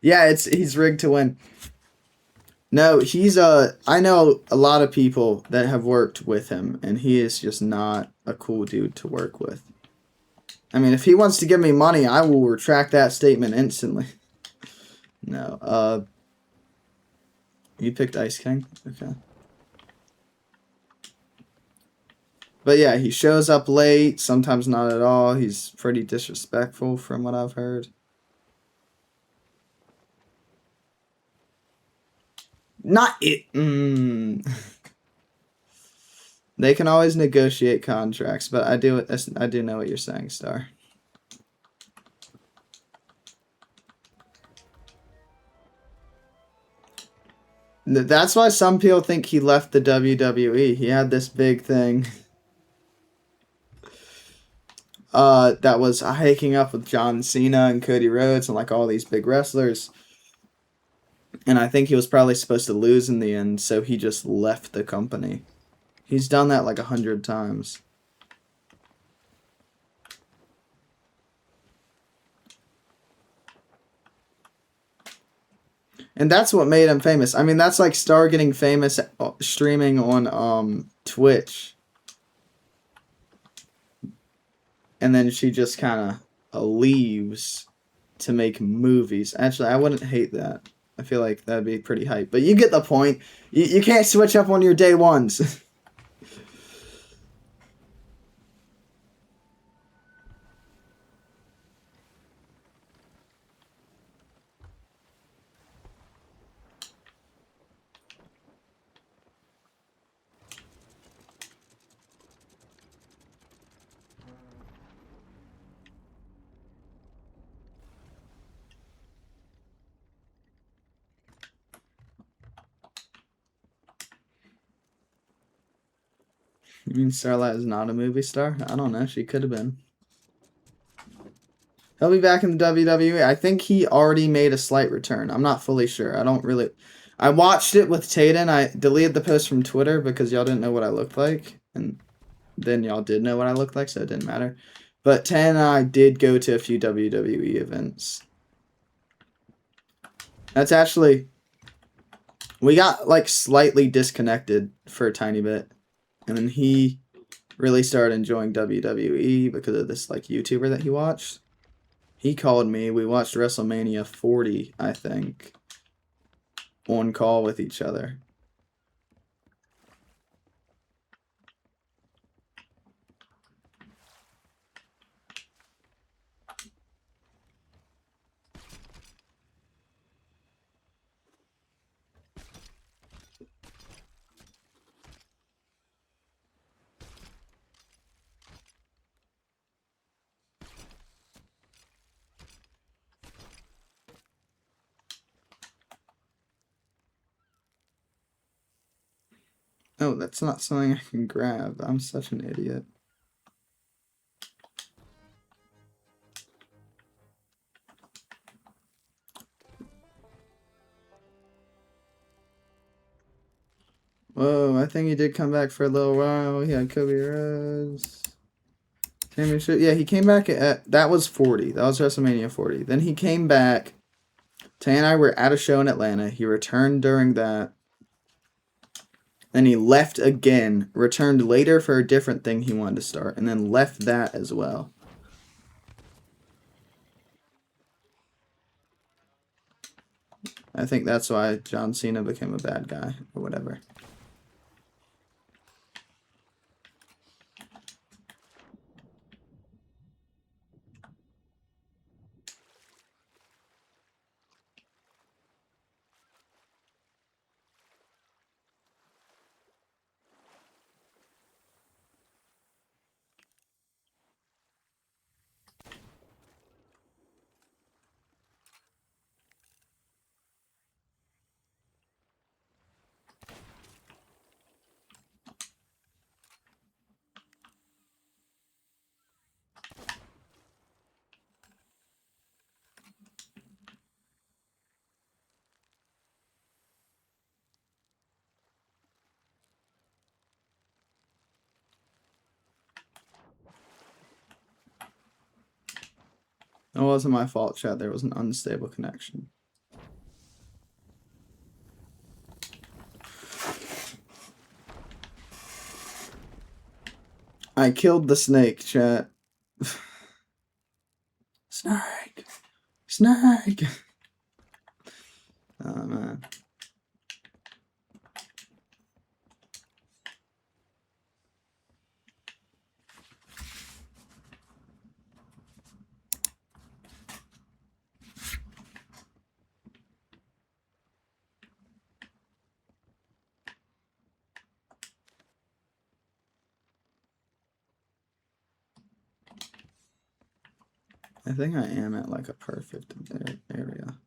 Yeah, he's rigged to win. No, he's I know a lot of people that have worked with him, and he is just not a cool dude to work with. I mean, if he wants to give me money, I will retract that statement instantly. No, you picked Ice King? Okay. But yeah, he shows up late, sometimes not at all. He's pretty disrespectful from what I've heard. Not it. They can always negotiate contracts, but I do know what you're saying, Star. That's why some people think he left the WWE. He had this big thing. That was hiking up with John Cena and Cody Rhodes and like all these big wrestlers. And I think he was probably supposed to lose in the end, so he just left the company. He's done that like 100 times. And that's what made him famous. I mean, that's like Star getting famous streaming on Twitch. And then she just kind of leaves to make movies. Actually, I wouldn't hate that. I feel like that'd be pretty hype. But you get the point. You can't switch up on your day ones. You mean Starlight is not a movie star? I don't know. She could have been. He'll be back in the WWE. I think he already made a slight return. I'm not fully sure. I watched it with Taden. I deleted the post from Twitter because y'all didn't know what I looked like. And then y'all did know what I looked like, so it didn't matter. But Taden and I did go to a few WWE events. That's actually... We got, like, slightly disconnected for a tiny bit. And then he really started enjoying WWE because of this, like, YouTuber that he watched. He called me. We watched WrestleMania 40, I think, on call with each other. Oh, that's not something I can grab. I'm such an idiot. Whoa, I think he did come back for a little while. He had Kobe Rhodes. Championship. Yeah, he came back at... That was 40. That was WrestleMania 40. Then he came back. Tay and I were at a show in Atlanta. He returned during that. Then he left again, returned later for a different thing he wanted to start, and then left that as well. I think that's why John Cena became a bad guy, or whatever. It wasn't my fault, chat. There was an unstable connection. I killed the snake, chat. Snake! Snake! Oh, man. I think I am at like a perfect area.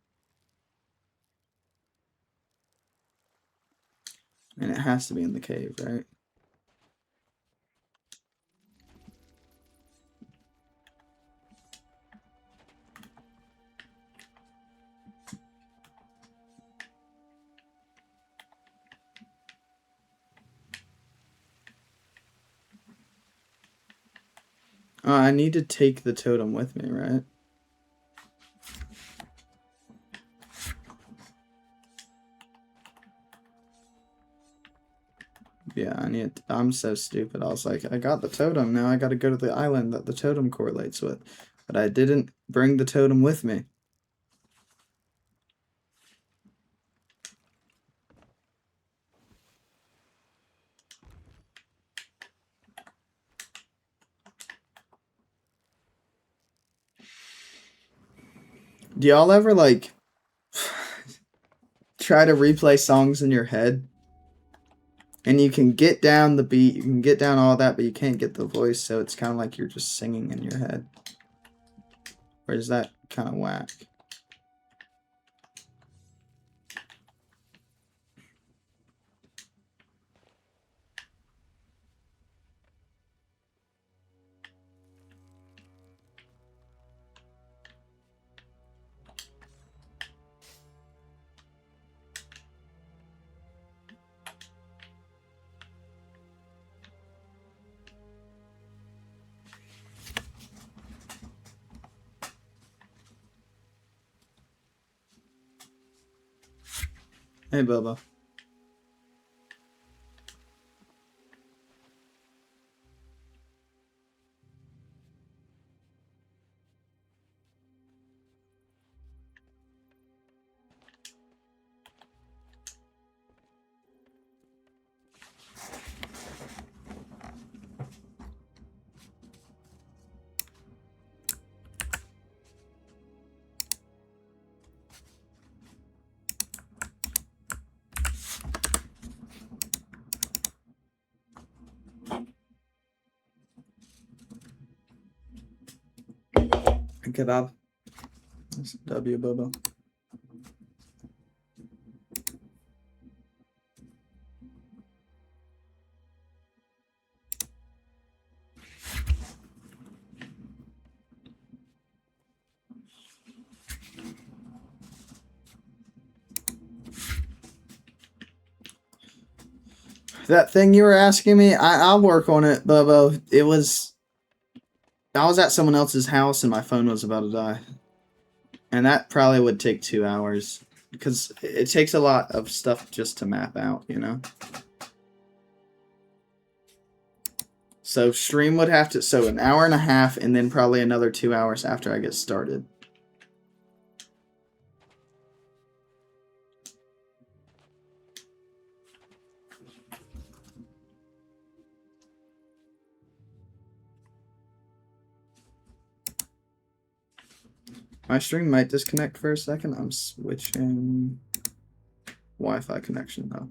And it has to be in the cave, right? Oh, I need to take the totem with me, right? Yeah, I'm so stupid. I was like, I got the totem, now I gotta go to the island that the totem correlates with. But I didn't bring the totem with me. Do y'all ever, like, try to replay songs in your head? And you can get down the beat, you can get down all that, but you can't get the voice, so it's kind of like you're just singing in your head. Or is that kind of whack? Hey, Bubba. Kebab. That's W, Bubba. That thing you were asking me, I'll work on it, Bubba. I was at someone else's house and my phone was about to die. And that probably would take 2 hours. Because it takes a lot of stuff just to map out, you know? So stream would have to... So an hour and a half and then probably another 2 hours after I get started. My stream might disconnect for a second. I'm switching Wi-Fi connection though.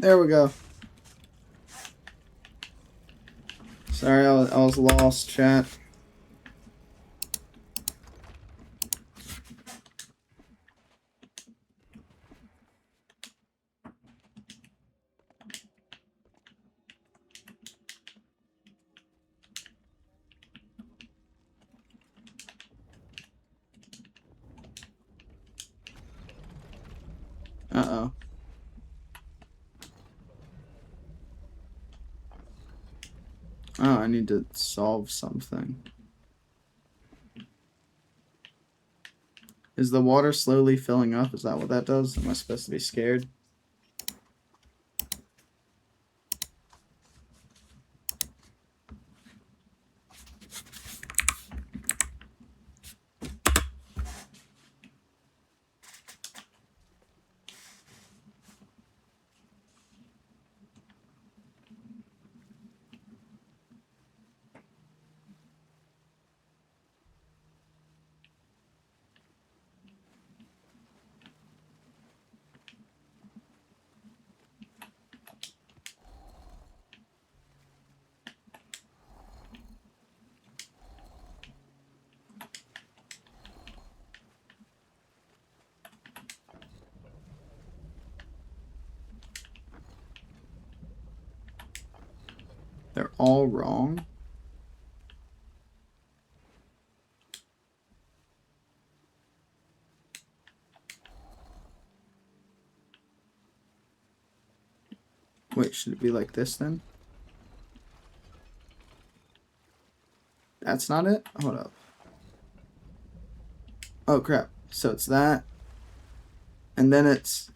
There we go. Sorry, I was lost, chat. Uh-oh. Oh, I need to solve something. Is the water slowly filling up? Is that what that does? Am I supposed to be scared? They're all wrong? Wait, should it be like this then? That's not it? Hold up. Oh crap. So it's that. And then it's...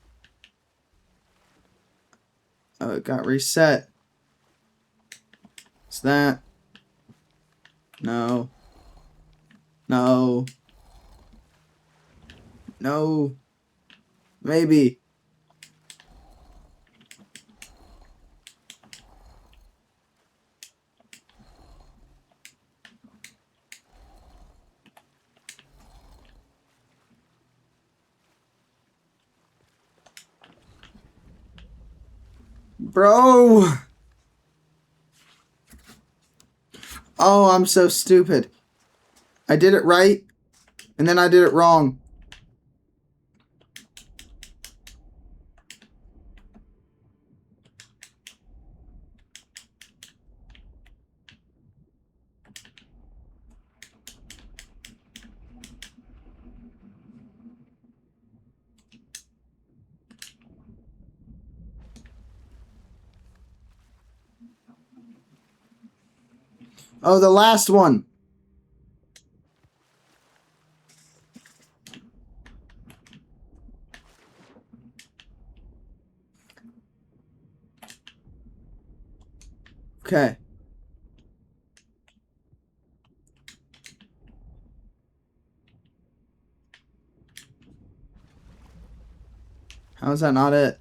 Oh, it got reset. It's that. No. No. No. Maybe. Bro! Oh, I'm so stupid. I did it right, and then I did it wrong. Oh, the last one. Okay. How is that not it?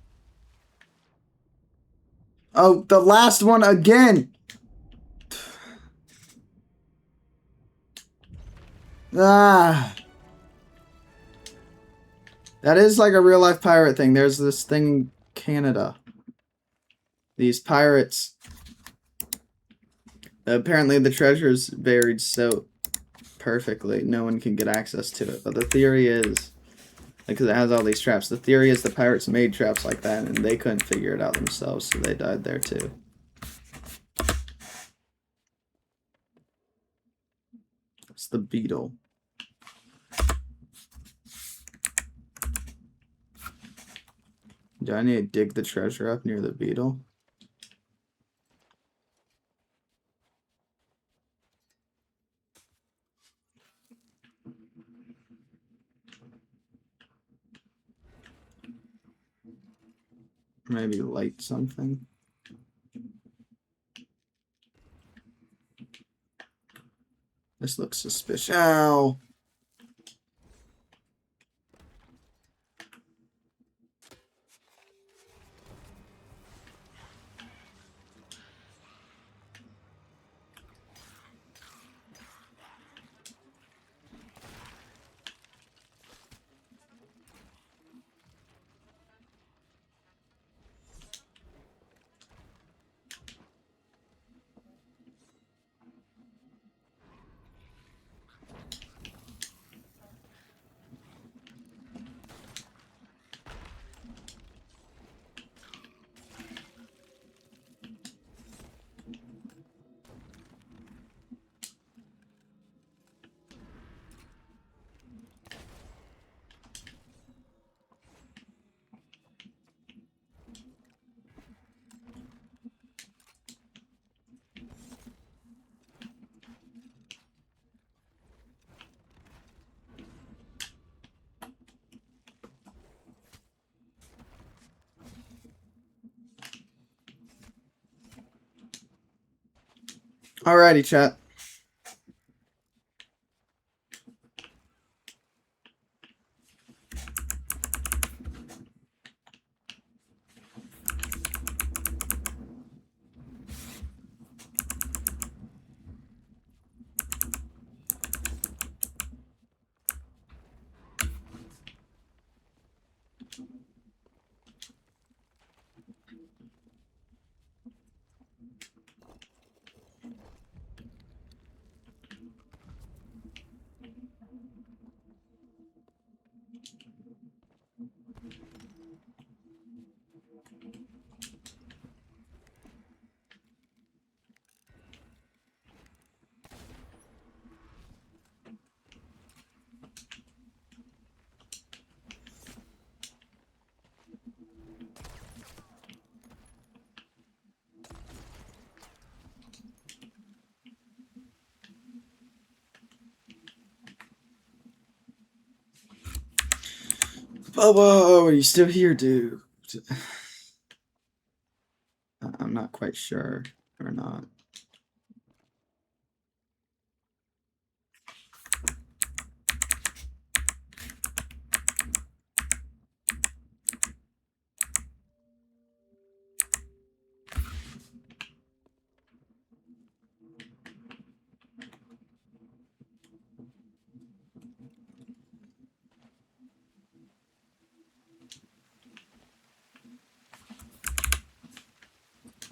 Oh, the last one again. Ah. That is like a real life pirate thing. There's this thing in Canada. These pirates. Apparently the treasure's buried so perfectly no one can get access to it. But the theory is, because it has all these traps, the theory is the pirates made traps like that and they couldn't figure it out themselves, so they died there too. It's the beetle. Do I need to dig the treasure up near the beetle? Maybe light something? This looks suspicious. Ow! Alrighty, chat. Bubba, are you still here, dude? I'm not quite sure or not.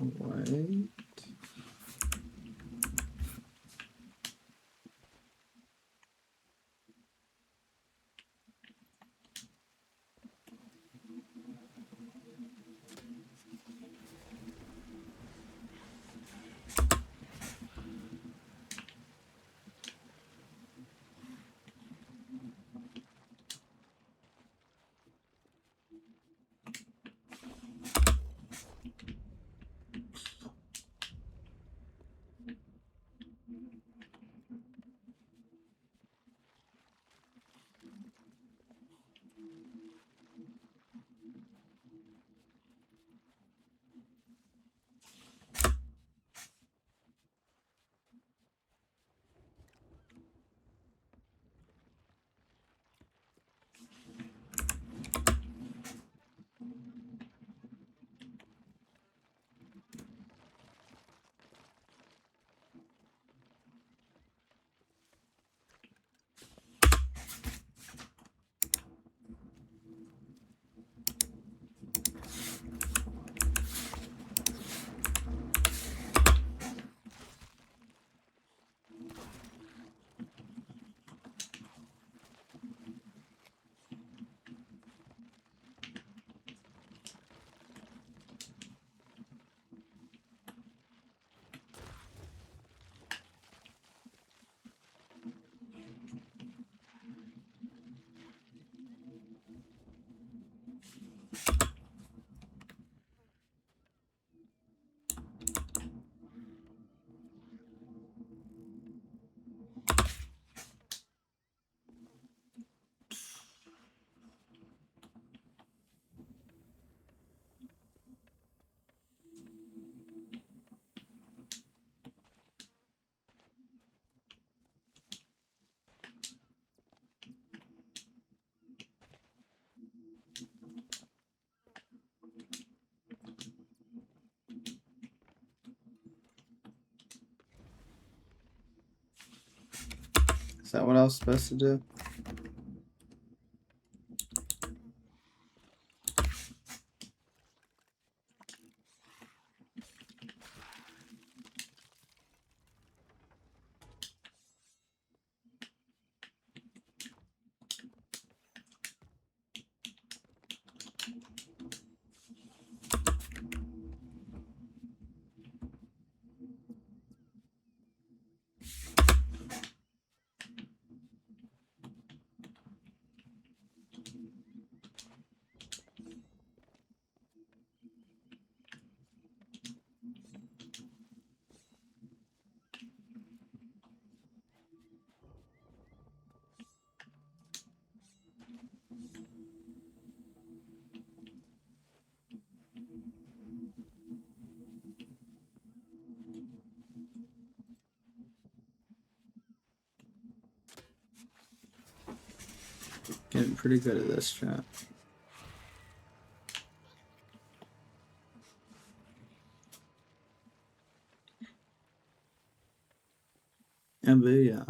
Wait. Is that what I was supposed to do? Getting pretty good at this, chat. And yeah.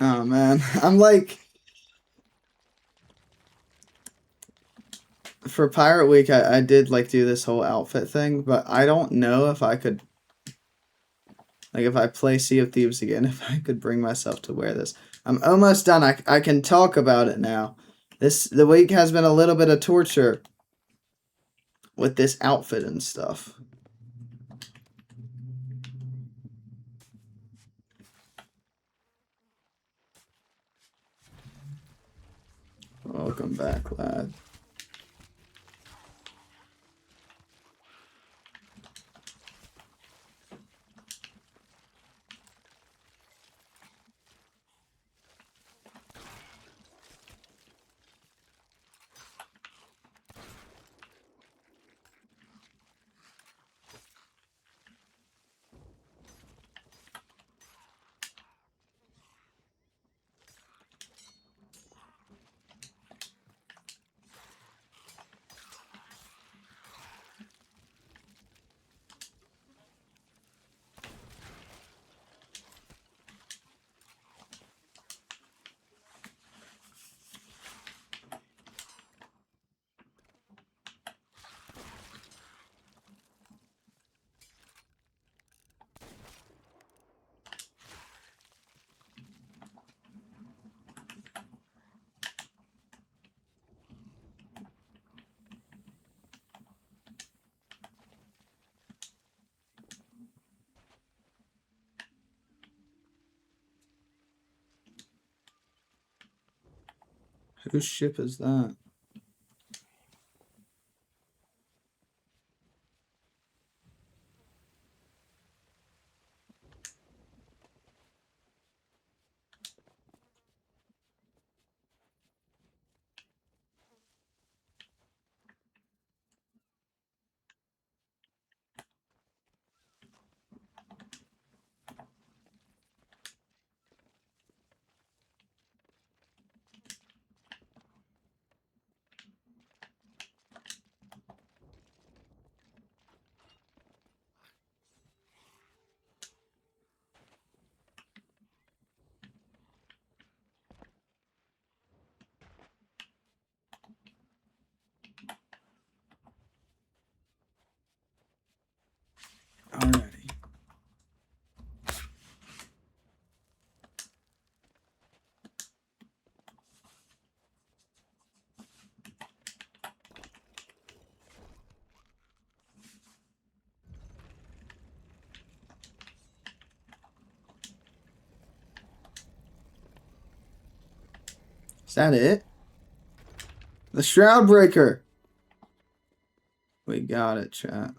Oh man, I'm like, for Pirate Week, I did like do this whole outfit thing, but I don't know if I could, like if I play Sea of Thieves again, if I could bring myself to wear this. I'm almost done. I can talk about it now. The week has been a little bit of torture with this outfit and stuff. Welcome back, lad. Whose ship is that? Alrighty. Is that it? The Shroud Breaker! We got it, chat.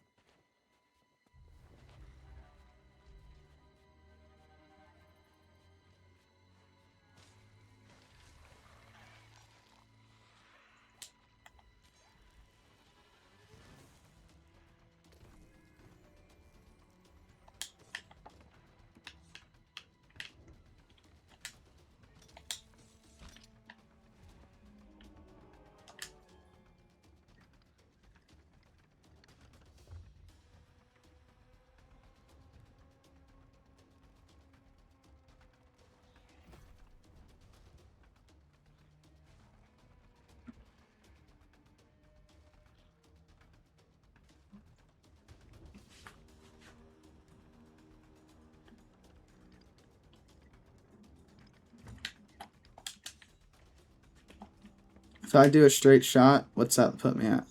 If I do a straight shot, what's that put me at?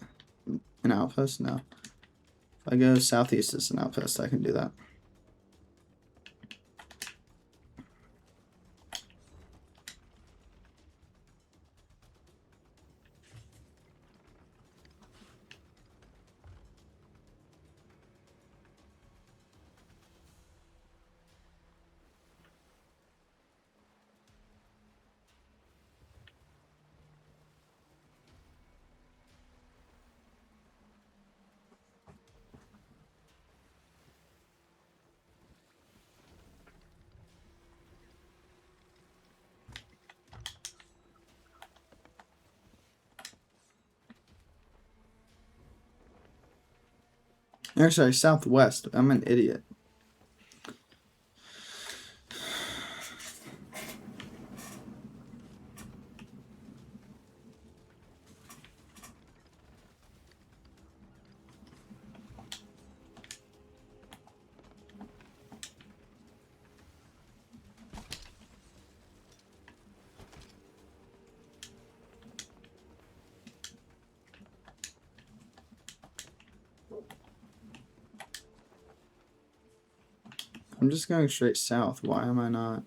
An outpost? No. If I go southeast, it's an outpost. I can do that. Or sorry, southwest. I'm an idiot. I'm just going straight south. Why am I not?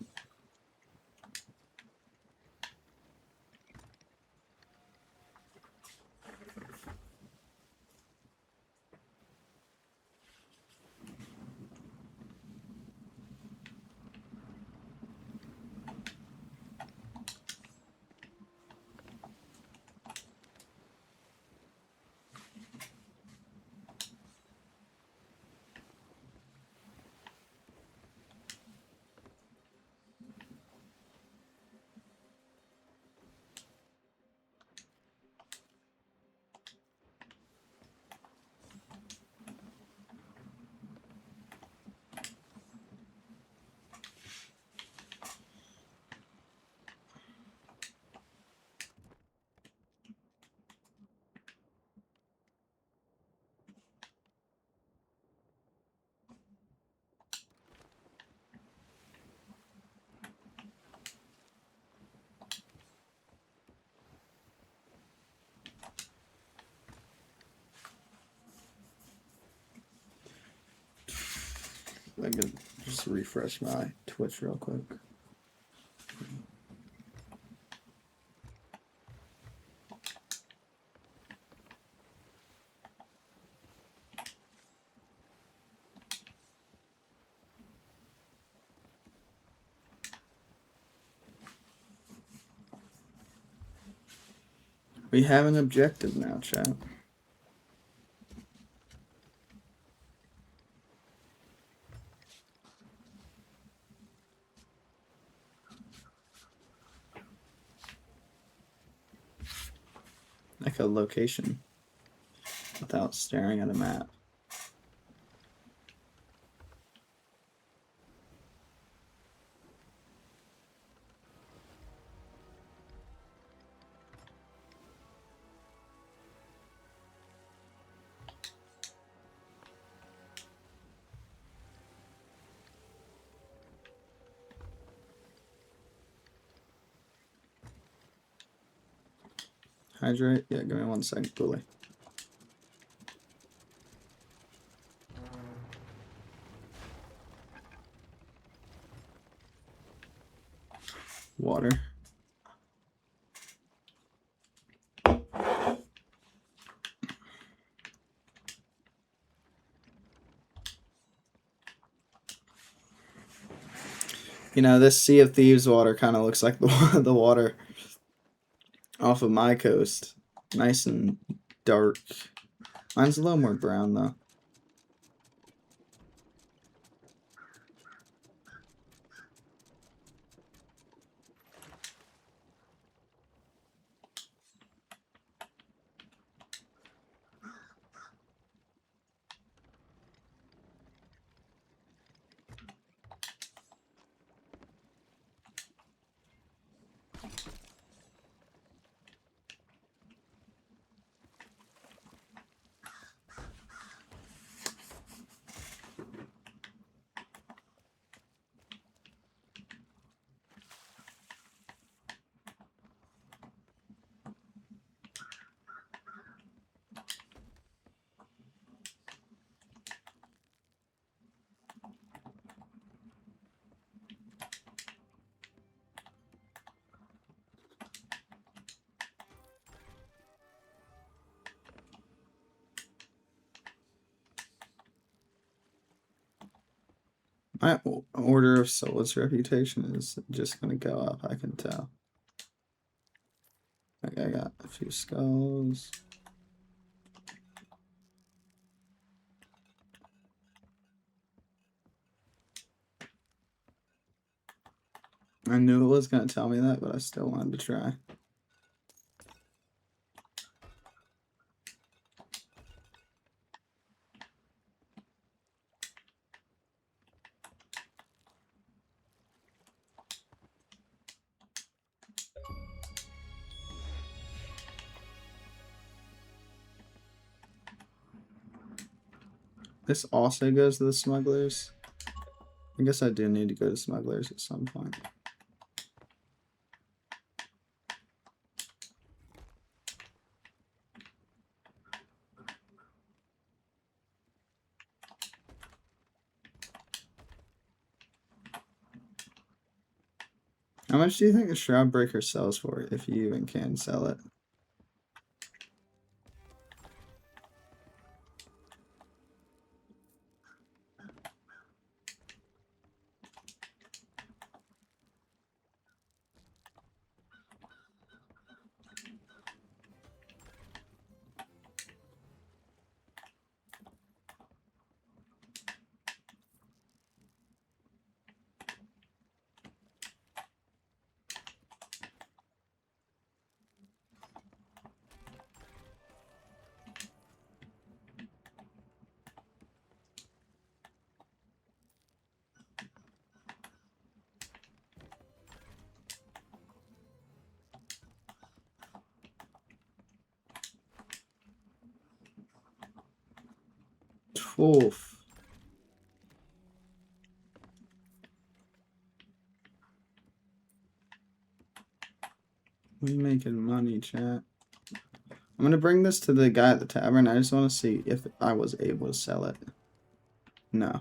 I can just refresh my Twitch real quick. We have an objective now, chat. Like a location without staring at a map. Hydrate? Yeah, give me 1 second, Bully. Water. You know, this Sea of Thieves water kind of looks like the water off of my coast. Nice and dark. Mine's a little more brown, though. My Order of Souls reputation is just gonna go up, I can tell. Okay, I got a few skulls. I knew it was gonna tell me that, but I still wanted to try. This also goes to the smugglers. I guess I do need to go to smugglers at some point. How much do you think a Shroud Breaker sells for, if you even can sell it? Oof. We making money, chat. I'm gonna bring this to the guy at the tavern. I just want to see if I was able to sell it. No.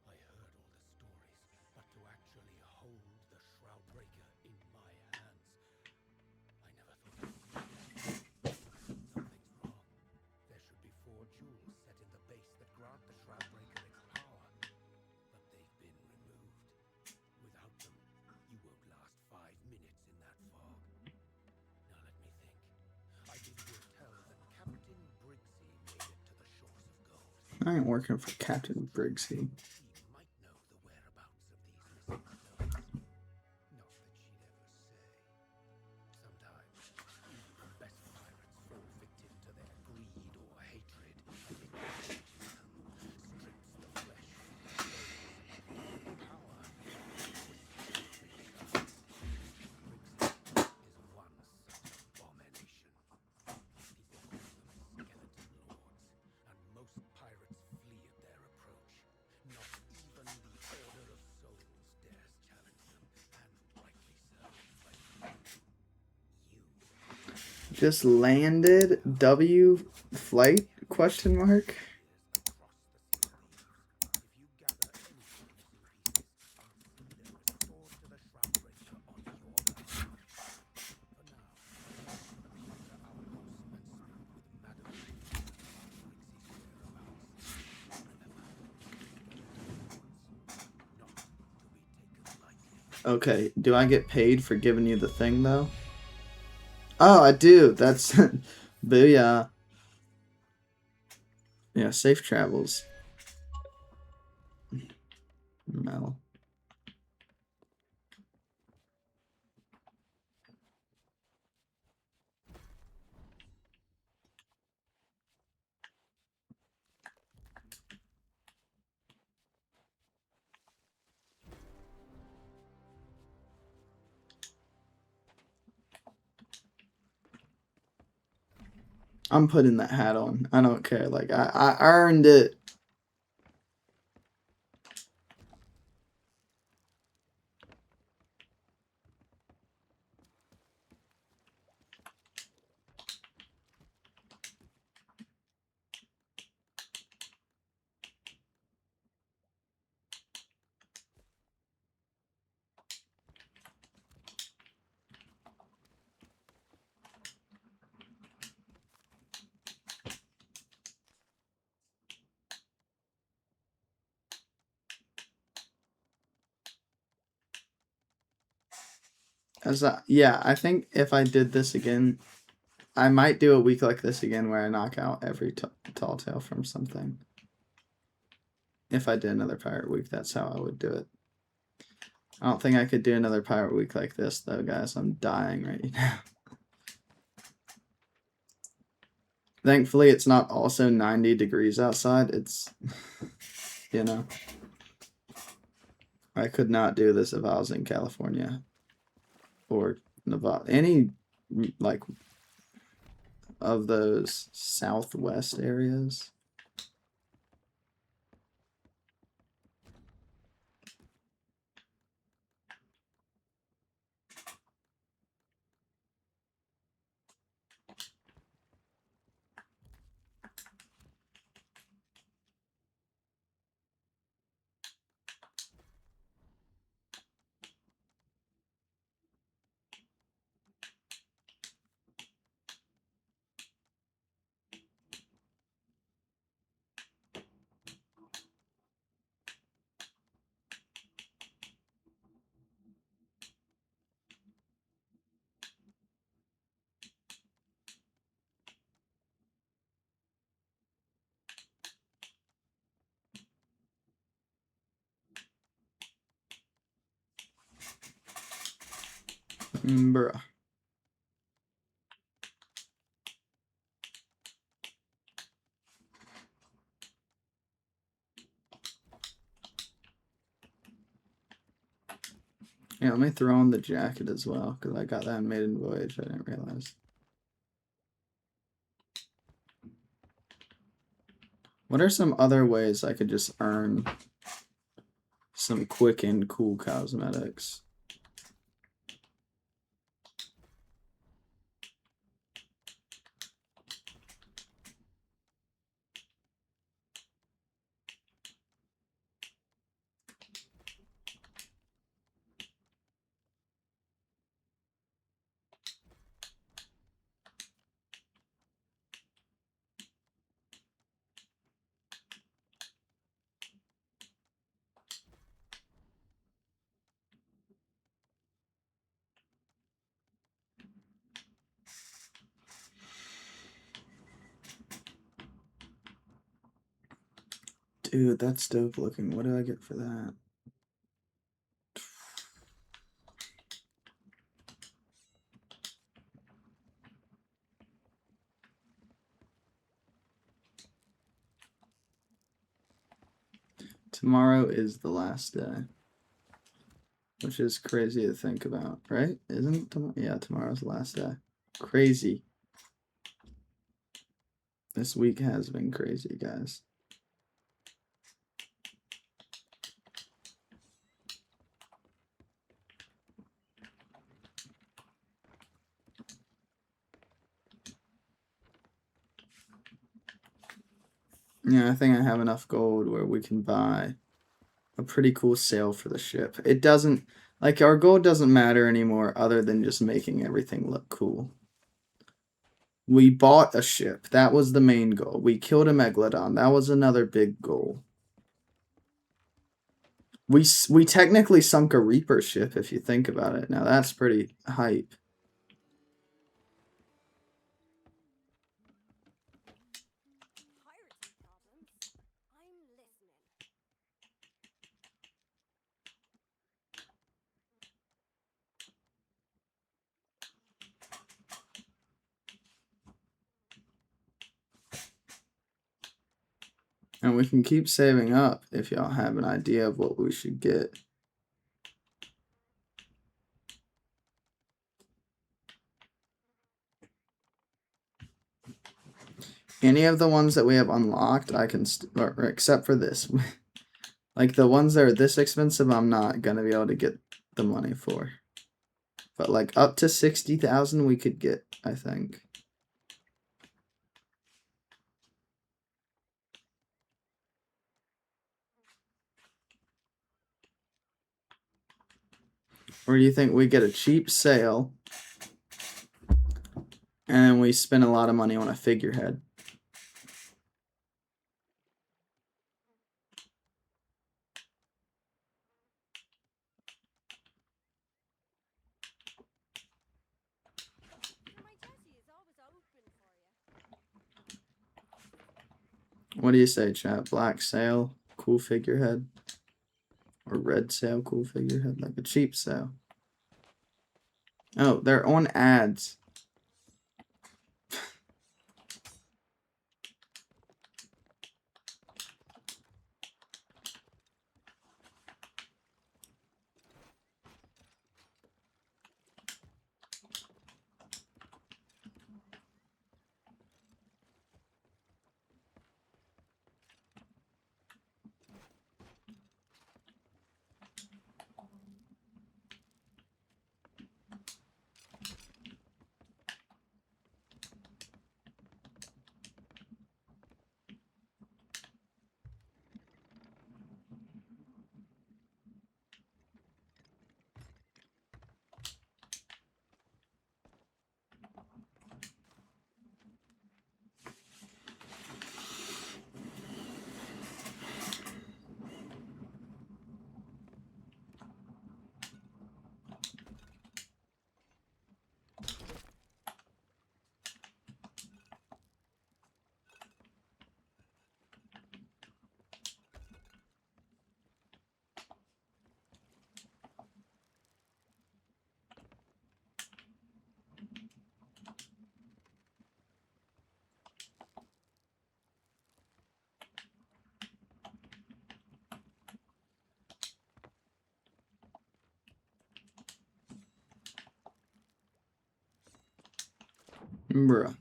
I heard all the stories, but to actually hold the Shroud Breaker in my hands, I never thought something's wrong. There should be 4 jewels set in the base that grant the Shroud Breaker its power, but they've been removed. Without them, you won't last 5 minutes in that fog. Now let me think. I did hear tell that Captain Briggsy made it to the shores of gold. I ain't working for Captain Briggsy. She might know the whereabouts of these missing stones. Not that she'd ever say. Sometimes, even the best pirates fall victim to their greed or hatred, and it damages them, strips the flesh from their bones, power. Briggsy is one such abomination. People call them skeleton lords, and most pirates flee at their approach. Not even the Order of Souls dares challenge them, and rightly so. But you Just landed W flight question mark. across the sea of leaves. If you gather any of the missing pieces, I'll see them restored to the Shroud Breaker on your behalf. For now, return to our house and speak with Madam Brigsy's whereabouts. Remember, not to be taken lightly. Okay, do I get paid for giving you the thing, though? Oh, I do. That's... Booyah. Yeah, safe travels. Mel. I'm putting that hat on. I don't care. Like, I earned it. Yeah, I think if I did this again, I might do a week like this again where I knock out every tall tale from something. If I did another pirate week, that's how I would do it. I don't think I could do another pirate week like this, though, guys. I'm dying right now. Thankfully, it's not also 90 degrees outside. It's, you know, I could not do this if I was in California or Nevada. Any, like, of those southwest areas. Bruh. Yeah, let me throw on the jacket as well, because I got that in Maiden Voyage. I didn't realize. What are some other ways I could just earn some quick and cool cosmetics? Dude, that's dope looking. What do I get for that? Tomorrow is the last day. Which is crazy to think about, right? Isn't it tomorrow? Yeah, tomorrow's the last day. Crazy. This week has been crazy, guys. Yeah, I think I have enough gold where we can buy a pretty cool sail for the ship. It doesn't, like, our gold doesn't matter anymore other than just making everything look cool. We bought a ship. That was the main goal. We killed a megalodon. That was another big goal. We technically sunk a Reaper ship, if you think about it. Now, that's pretty hype. And we can keep saving up if y'all have an idea of what we should get. Any of the ones that we have unlocked, I can, or except for this. Like, the ones that are this expensive, I'm not going to be able to get the money for. But, like, up to 60,000 we could get, I think. Or do you think we get a cheap sail and we spend a lot of money on a figurehead? What do you say, chat? Black sail, cool figurehead? Or red sail, cool figurehead? Like a cheap sail. Oh, they're on ads. Bruh.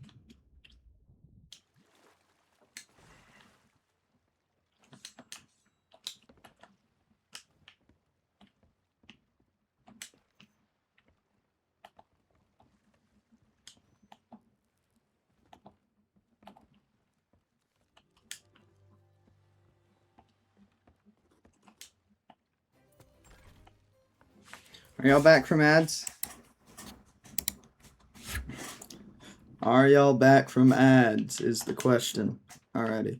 Are y'all back from ads? Are y'all back from ads is the question. Alrighty.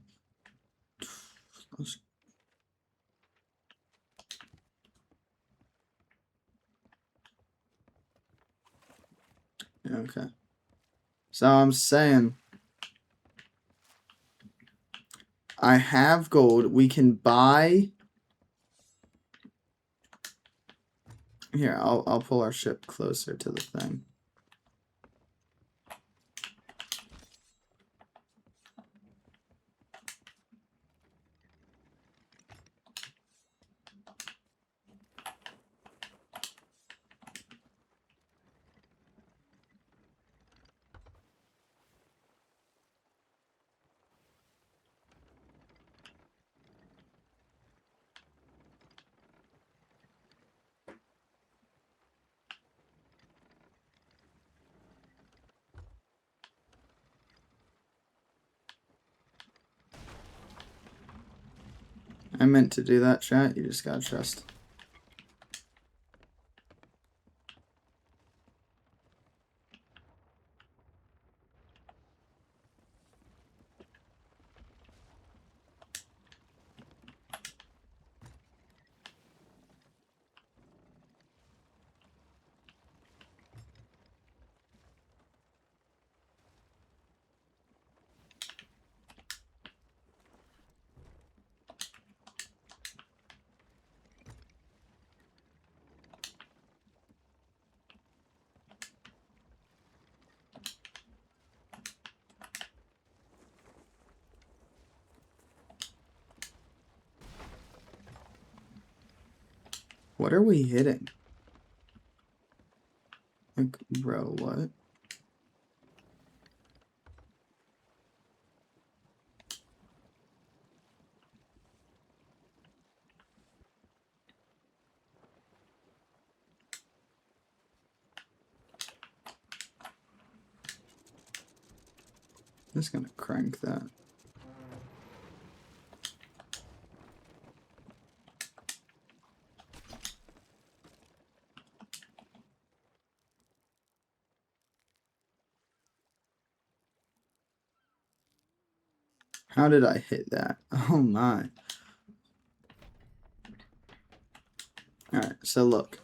Okay. So I'm saying I have gold. We can buy. Here, I'll pull our ship closer to the thing. I meant to do that, chat. You just gotta trust. What are we hitting? Like, bro, what? I'm just gonna crank that. How did I hit that? Oh my. Alright, so look.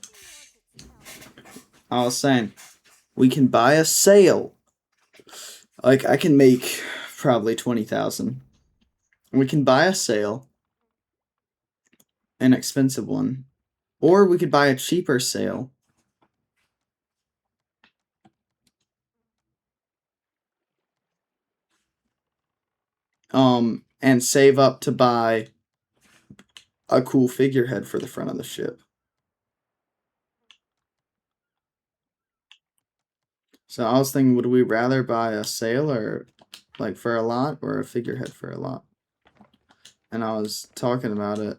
I was saying, we can buy a sail. Like, I can make probably 20,000. We can buy a sail. An expensive one. Or we could buy a cheaper sail. And save up to buy a cool figurehead for the front of the ship. So I was thinking, would we rather buy a sail or like for a lot or a figurehead for a lot? And I was talking about it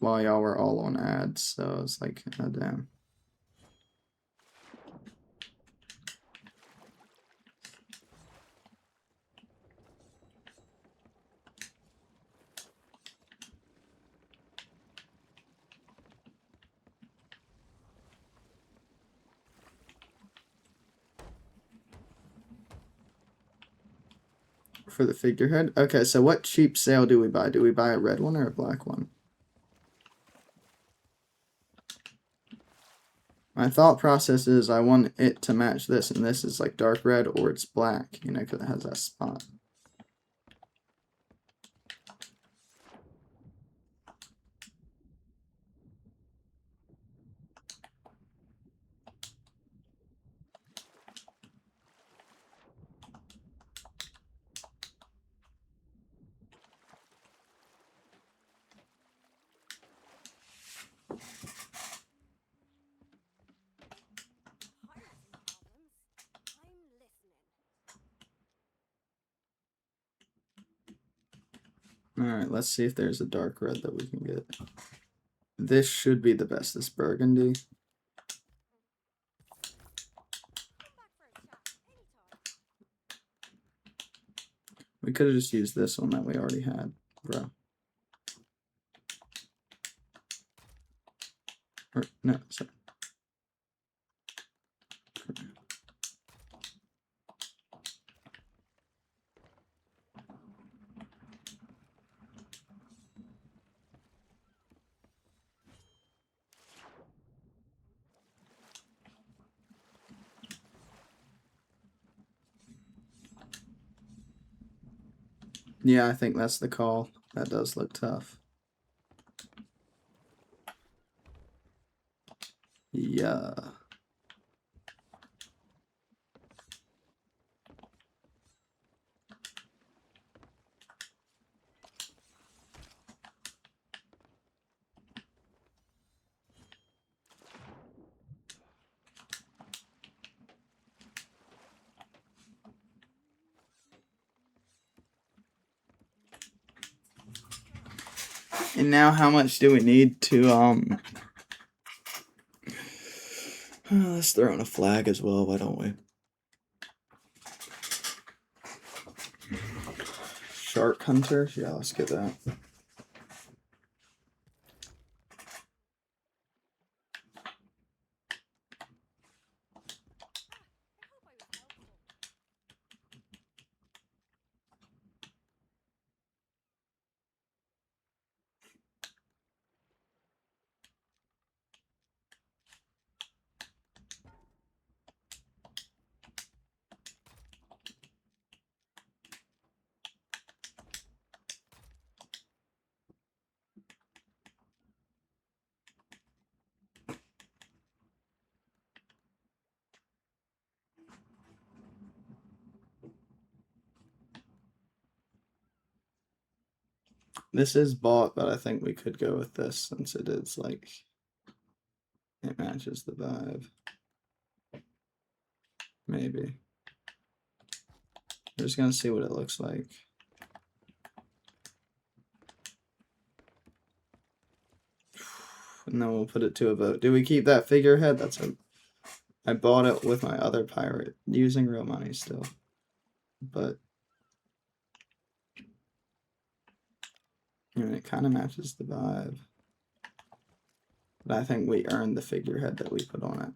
while y'all were all on ads, so I was like, oh, damn. For the figurehead? Okay, so what cheap sail do we buy? Do we buy a red one or a black one? My thought process is I want it to match this, and this is like dark red or it's black, you know, because it has that spot. Alright, let's see if there's a dark red that we can get. This should be the best, this burgundy. We could have just used this one that we already had, bro. Or, no, sorry. Yeah, I think that's the call. That does look tough. Yeah. And now how much do we need to let's throw in a flag as well, why don't we? Shark Hunter? Yeah, let's get that. This is bought, but I think we could go with this since it is like it matches the vibe. Maybe. We're just gonna see what it looks like. And then we'll put it to a vote. Do we keep that figurehead? I bought it with my other pirate using real money still. But it kind of matches the vibe. But I think we earned the figurehead that we put on it.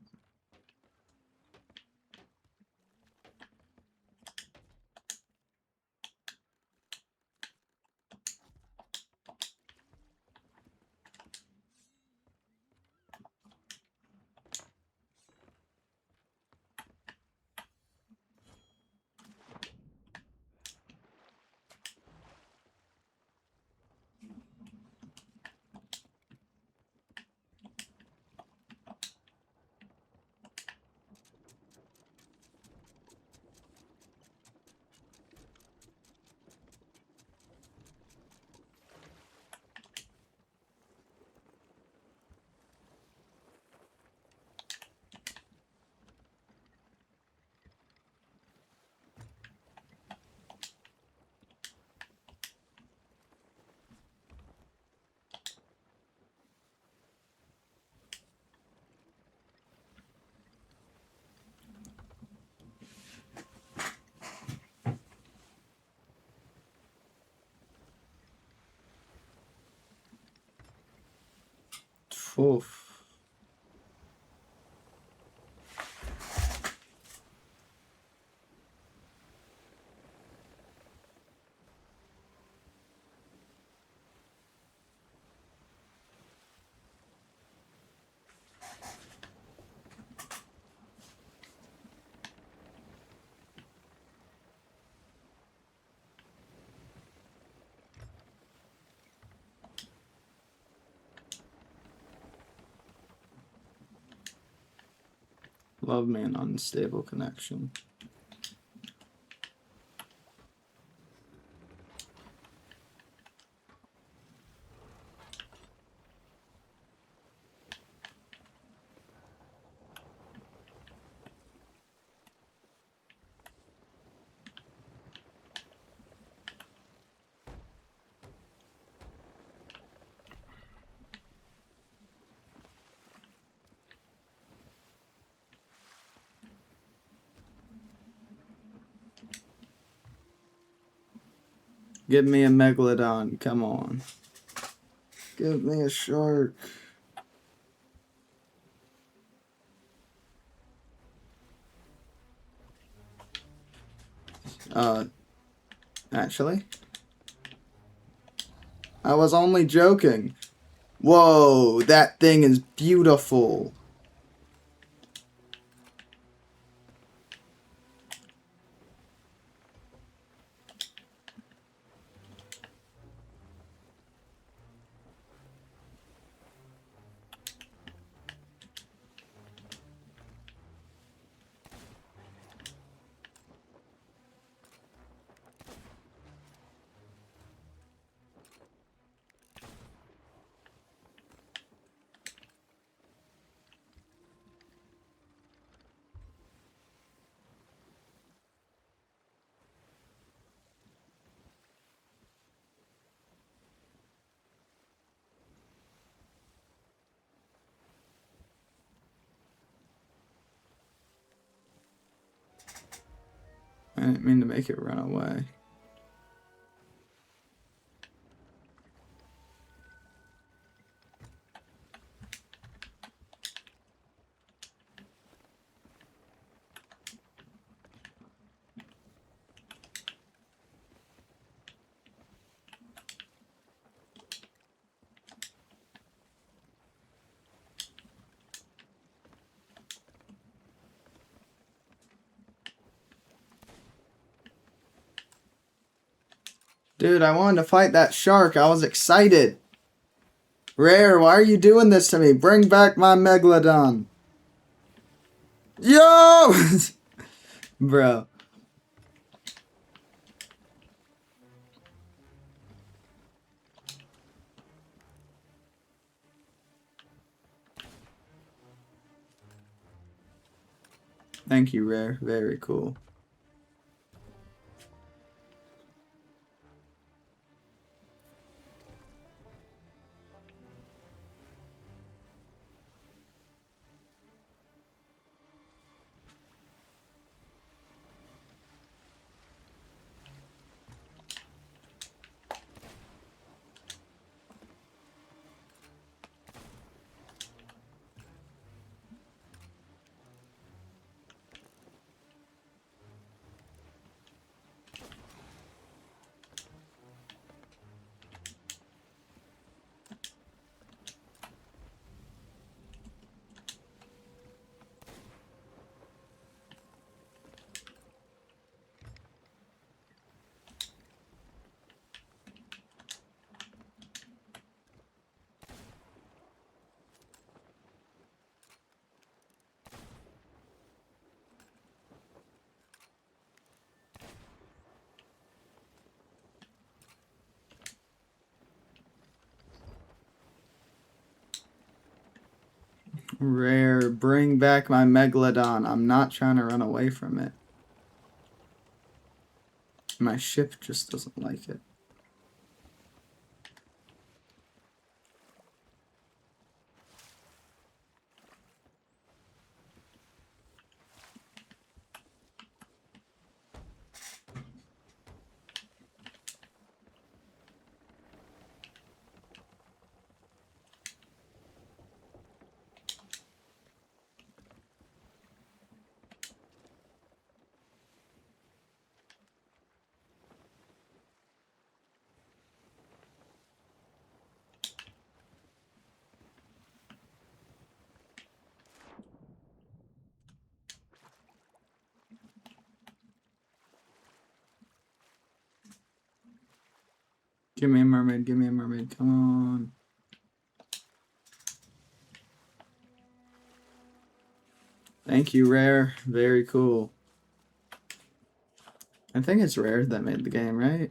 Oof. Love me an unstable connection. Give me a megalodon. Come on. Give me a shark. Actually, I was only joking. Whoa, that thing is beautiful. I didn't mean to make it run away. Dude, I wanted to fight that shark. I was excited. Rare, why are you doing this to me? Bring back my megalodon. Yo! Bro. Thank you, Rare. Very cool. Rare, bring back my megalodon. I'm not trying to run away from it. My ship just doesn't like it. Give me a mermaid, give me a mermaid, come on. Thank you, Rare. Very cool. I think it's Rare that made the game, right?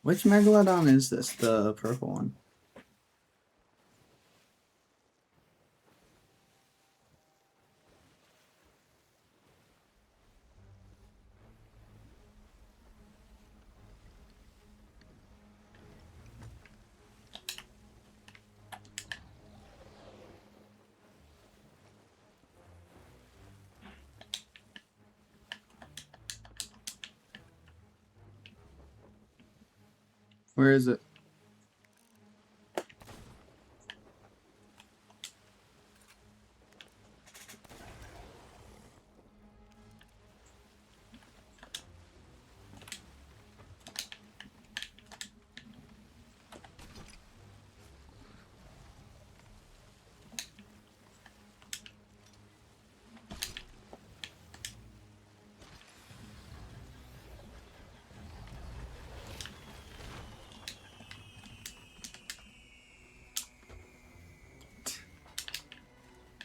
Which Megalodon is this? The purple one. Where is it?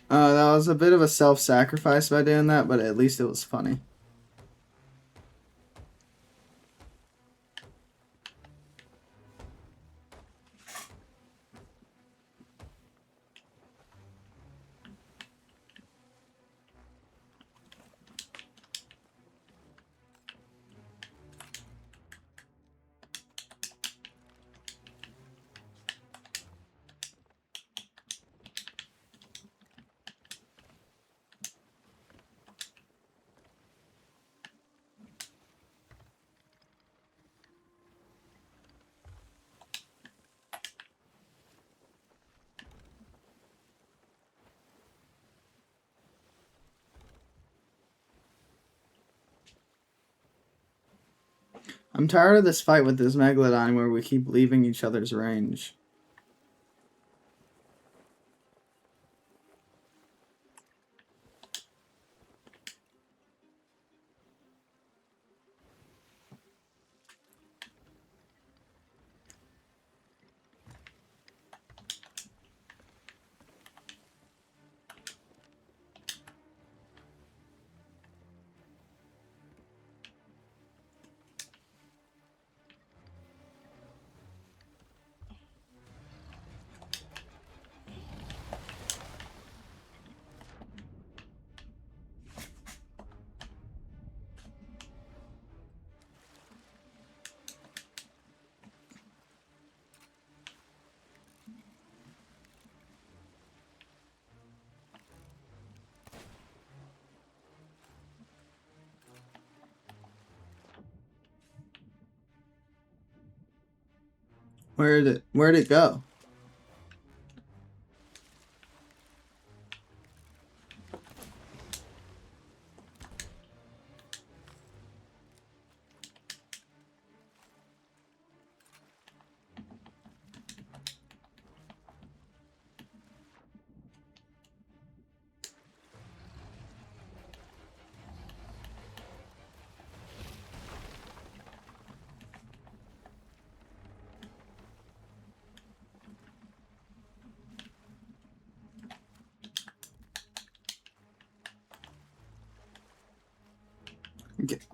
That was a bit of a self-sacrifice by doing that, but at least it was funny. I'm tired of this fight with this Megalodon where we keep leaving each other's range. Where'd it go?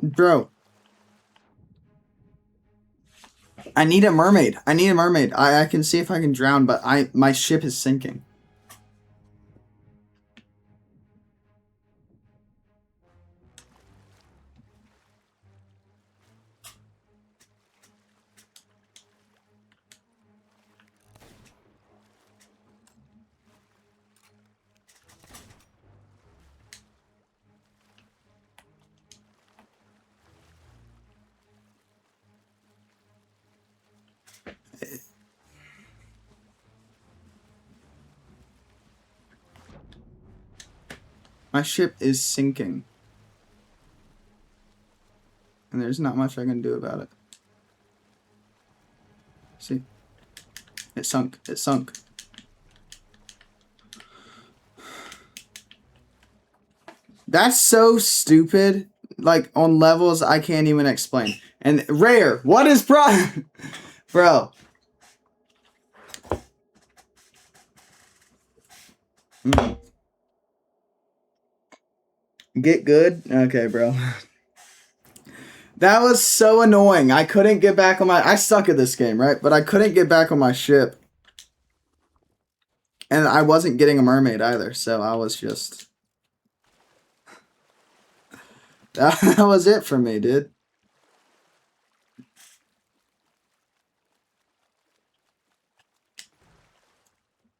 Bro. I need a mermaid. I can see if I can drown, but my ship is sinking. My ship is sinking. And there's not much I can do about it. See? It sunk. It sunk. That's so stupid. Like, on levels I can't even explain. And rare, what is Bro. Get good? Okay, bro. That was so annoying. I couldn't get back on my... I suck at this game, right? But I couldn't get back on my ship. And I wasn't getting a mermaid either, so I was just... That was it for me, dude.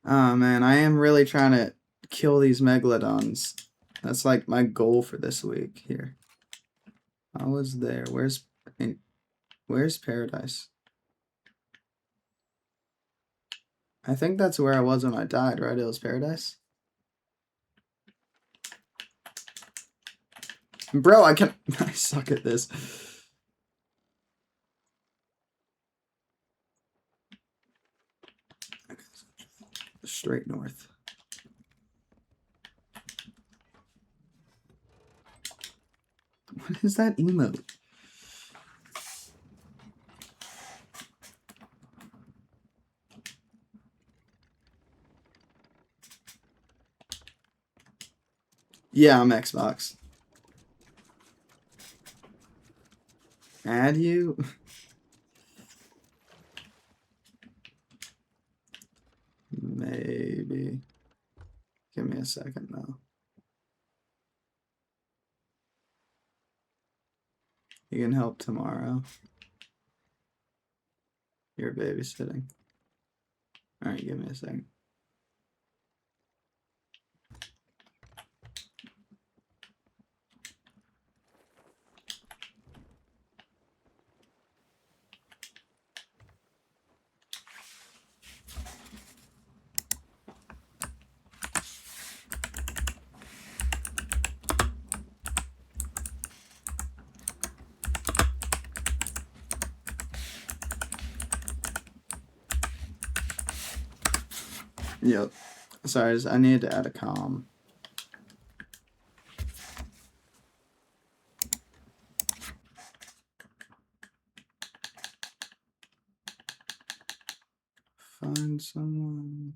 Oh, man. I am really trying to kill these megalodons. That's like my goal for this week here. I was there. Where's Paradise? I think that's where I was when I died, right? It was Paradise. Bro, I suck at this. Straight north. What is that emote? Yeah, I'm Xbox. Add you? Maybe. Give me a second though. You can help tomorrow. You're babysitting. Alright, give me a second. Yep. Sorry, I needed to add a comm. Find someone.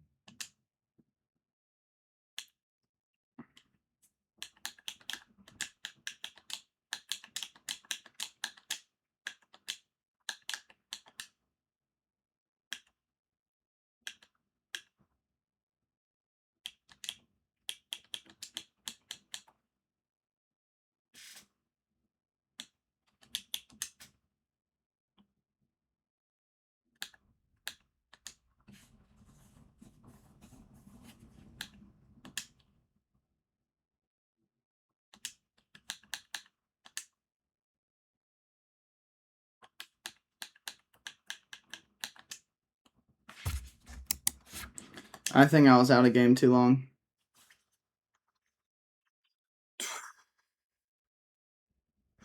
I think I was out of game too long.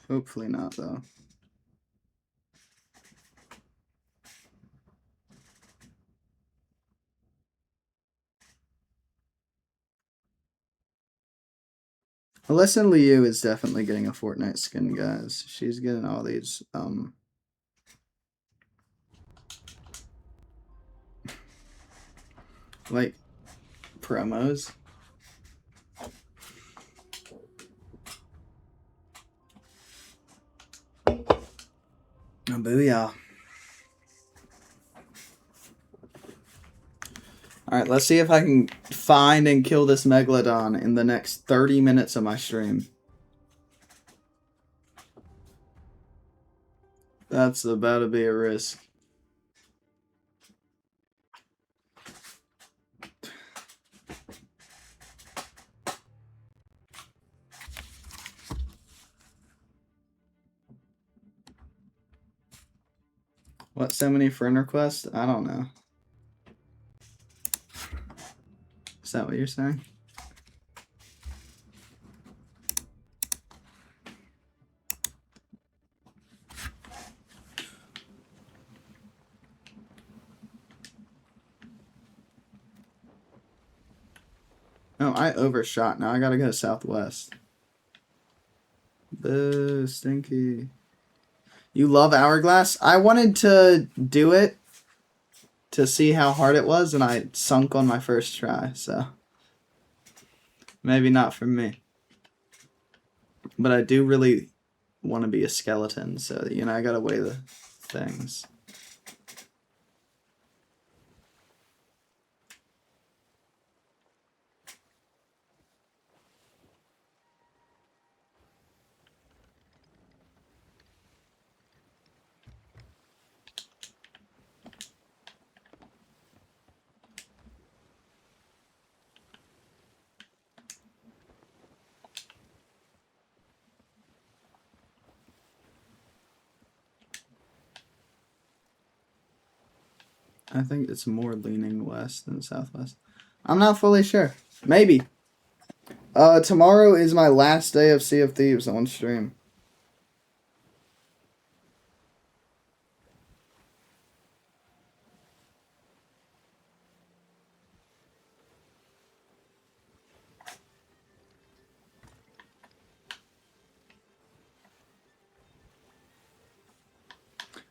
Hopefully not, though. Alyssa Liu is definitely getting a Fortnite skin, guys. She's getting all these, like, promos. Oh, booyah. Alright, let's see if I can find and kill this Megalodon in the next 30 minutes of my stream. That's about to be a risk. What, so many friend requests? I don't know. Is that what you're saying? Oh, I overshot. Now I gotta go southwest. Boo, stinky. You love Hourglass? I wanted to do it to see how hard it was, and I sunk on my first try, so maybe not for me. But I do really want to be a skeleton, so you know I gotta weigh the things. I think it's more leaning west than southwest. I'm not fully sure. Maybe. Tomorrow is my last day of Sea of Thieves on stream.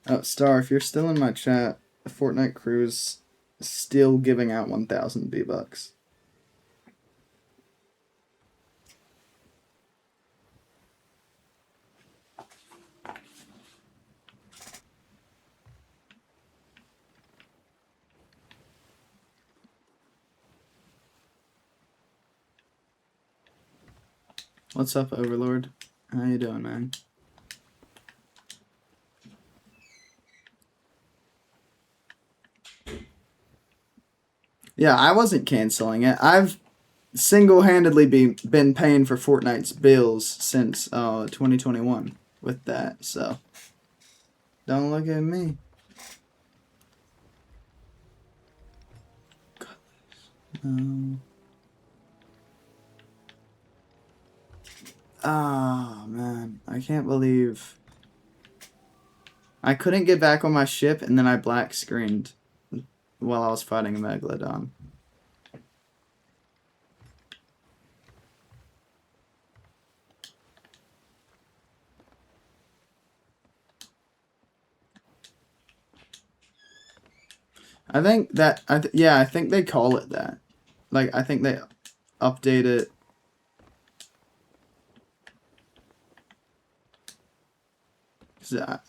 Oh, Star, if you're still in my chat, Fortnite Crew's still giving out 1,000 V-Bucks. What's up, Overlord? How you doing, man? Yeah, I wasn't canceling it. I've single-handedly been paying for Fortnite's bills since 2021 with that, so don't look at me. Ah, man, I can't believe I couldn't get back on my ship, and then I black screened while I was fighting a Megalodon. I think that I think they call it that. Like, I think they update it.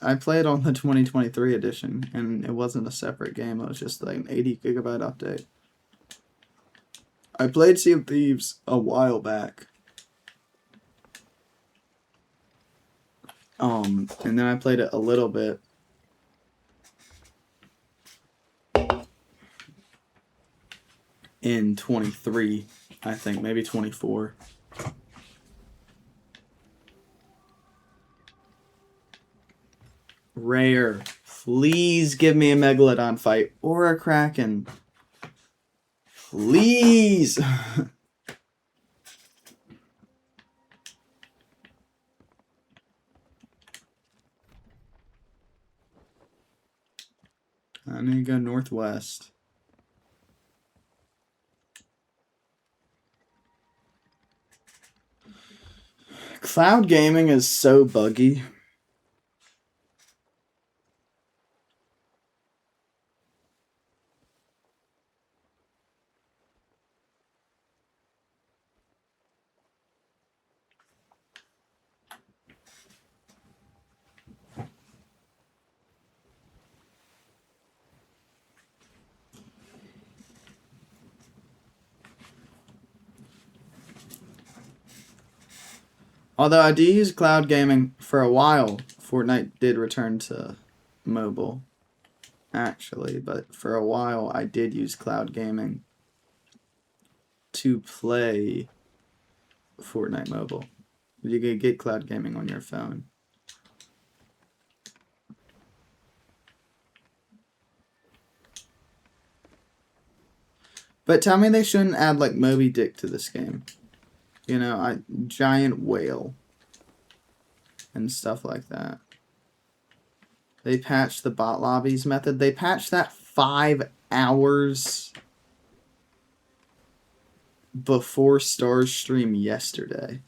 I played on the 2023 edition, and it wasn't a separate game. It was just like an 80 gigabyte update. I played Sea of Thieves a while back. And then I played it a little bit. In 23, I think, maybe 24. Rare. Please give me a Megalodon fight or a Kraken. Please. I need to go northwest. Cloud gaming is so buggy. Although I do use cloud gaming for a while, Fortnite did return to mobile, actually, but for a while I did use cloud gaming to play Fortnite mobile. You could get cloud gaming on your phone. But tell me they shouldn't add like Moby Dick to this game. You know, giant whale and stuff like that. They patched the bot lobbies method. They patched that 5 hours before Star's stream yesterday.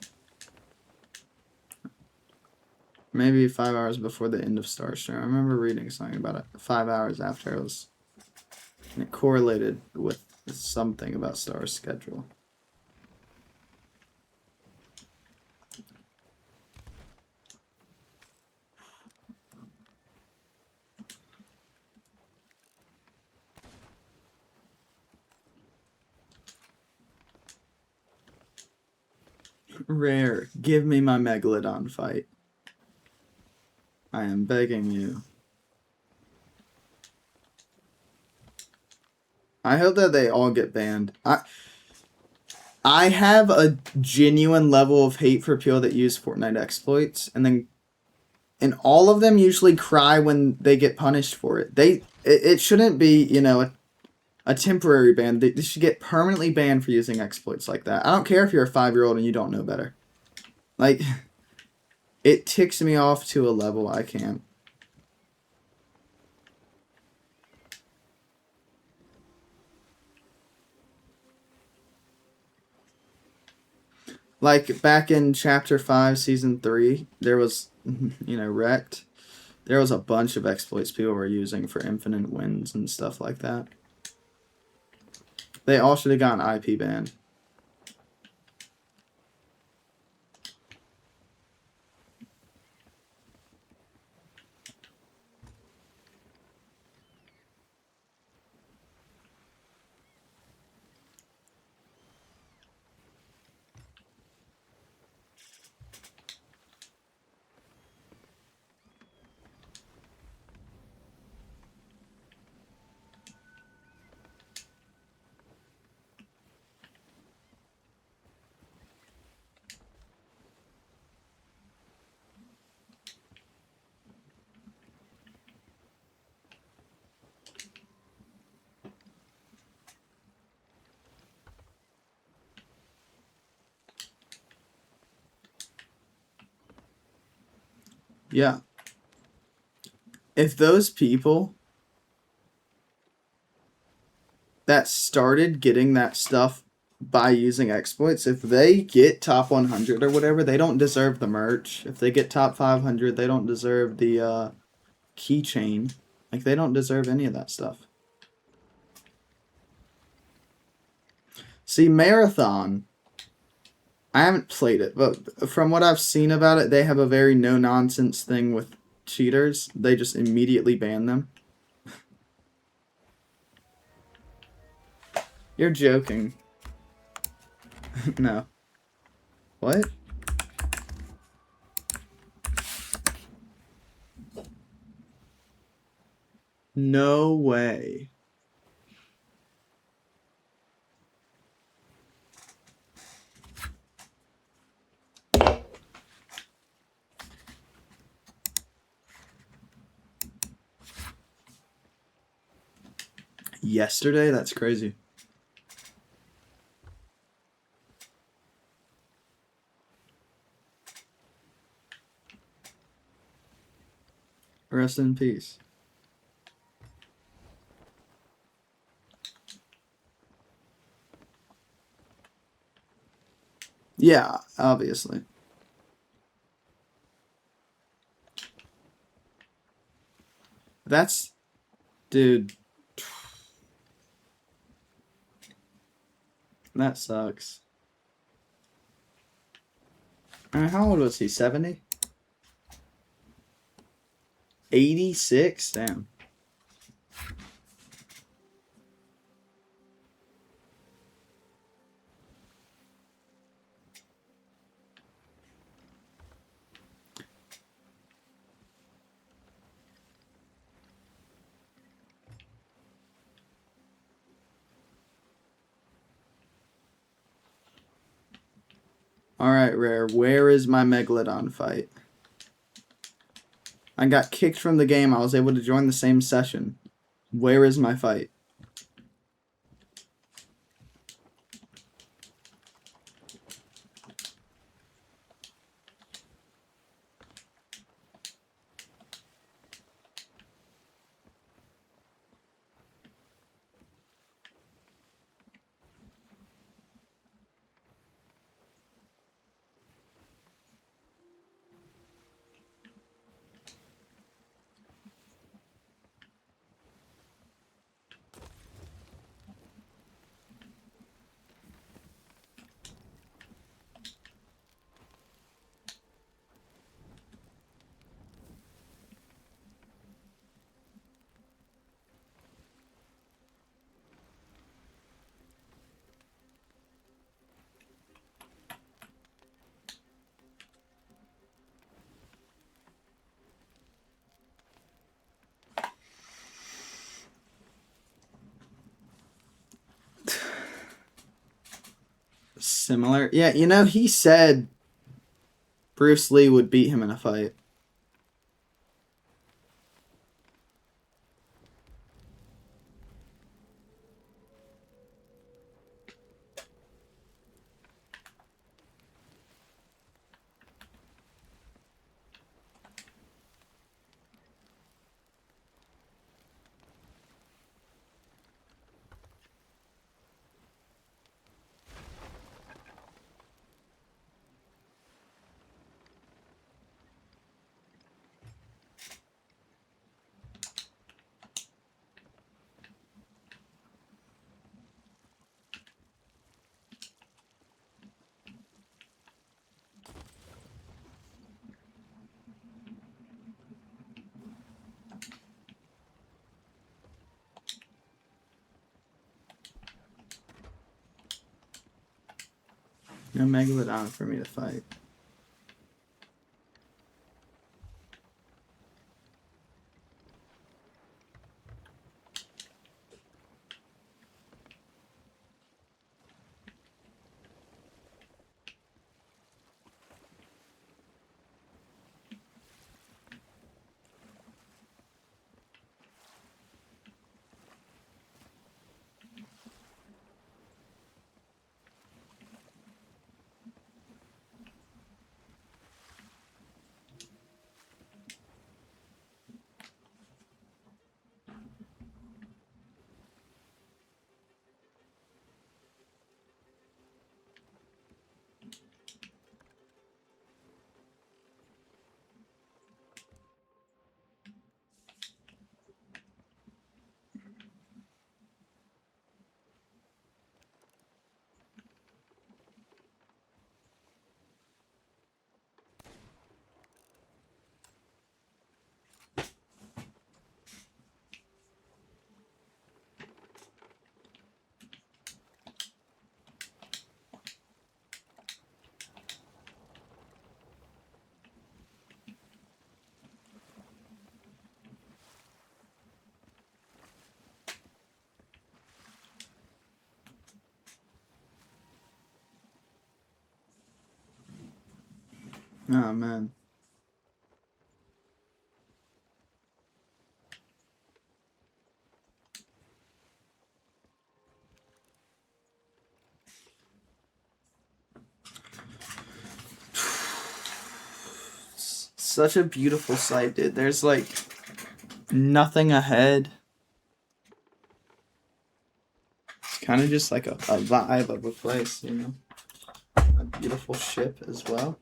Maybe 5 hours before the end of Star's stream. I remember reading something about it 5 hours after it was. And it correlated with something about Star's schedule. Rare, give me my Megalodon fight. I am begging you. I hope that they all get banned. I have a genuine level of hate for people that use Fortnite exploits, and all of them usually cry when they get punished for it. It shouldn't be, you know, a temporary ban. They should get permanently banned for using exploits like that. I don't care if you're a 5-year-old and you don't know better. Like, it ticks me off to a level I can't. Like, back in Chapter 5, Season 3, there was, you know, Wrecked. There was a bunch of exploits people were using for infinite wins and stuff like that. They all should have gotten IP banned. Yeah. If those people that started getting that stuff by using exploits, if they get top 100 or whatever, they don't deserve the merch. If they get top 500, they don't deserve the keychain. Like, they don't deserve any of that stuff. See, Marathon, I haven't played it, but from what I've seen about it, they have a very no-nonsense thing with cheaters. They just immediately ban them. You're joking. No. What? No way. Yesterday? That's crazy. Rest in peace. Yeah, obviously. That's... Dude. That sucks. How old was he? 70? 86? Damn. Alright, Rare. Where is my Megalodon fight? I got kicked from the game. I was able to join the same session. Where is my fight? similar. Yeah, you know, he said Bruce Lee would beat him in a fight. No Megalodon for me to fight. Oh, man. Such a beautiful sight, dude. There's like nothing ahead. It's kind of just like a vibe of a place, you know? A beautiful ship as well.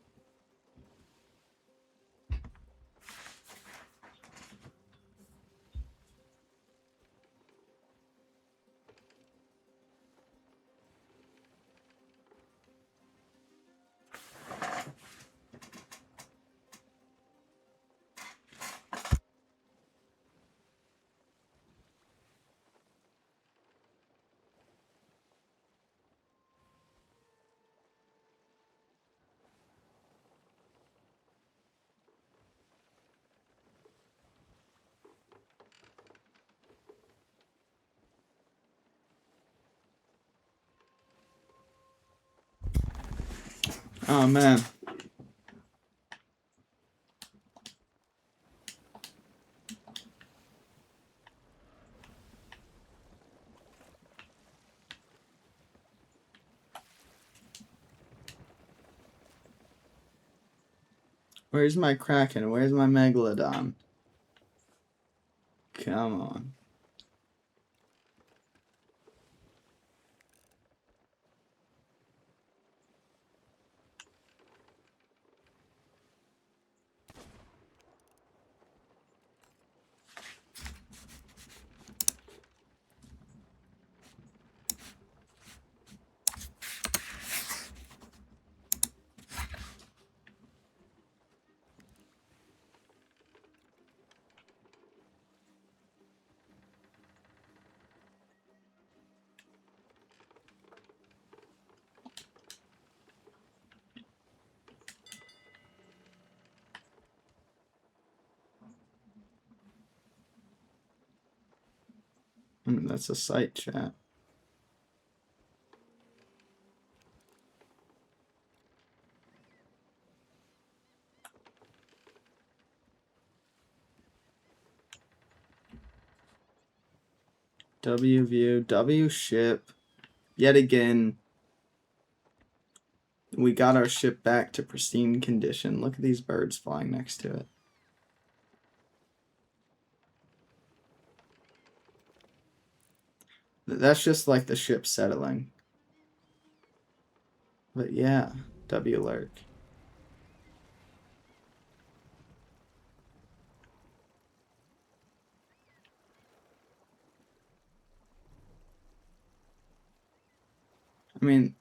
Oh, man. Where's my Kraken? Where's my Megalodon? Come on. That's a sight, chat. W view, W ship. Yet again, we got our ship back to pristine condition. Look at these birds flying next to it. That's just like the ship settling. But yeah, W lurk. I mean,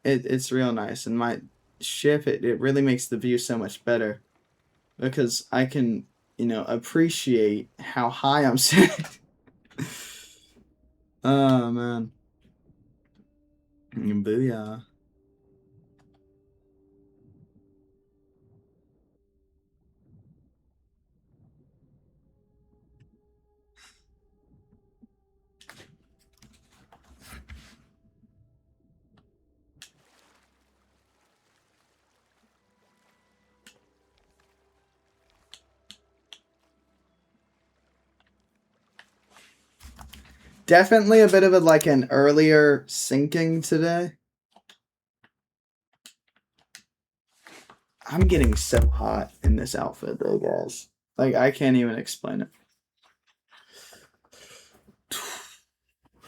it's real nice, and my ship, it really makes the view so much better because I can, appreciate how high I'm sitting. Oh, man. Booyah. Definitely a bit of an earlier sinking today. I'm getting so hot in this outfit though, guys. Like, I can't even explain it.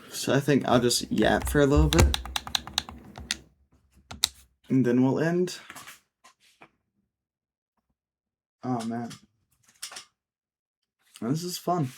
So I think I'll just yap for a little bit. And then we'll end. Oh, man. This is fun.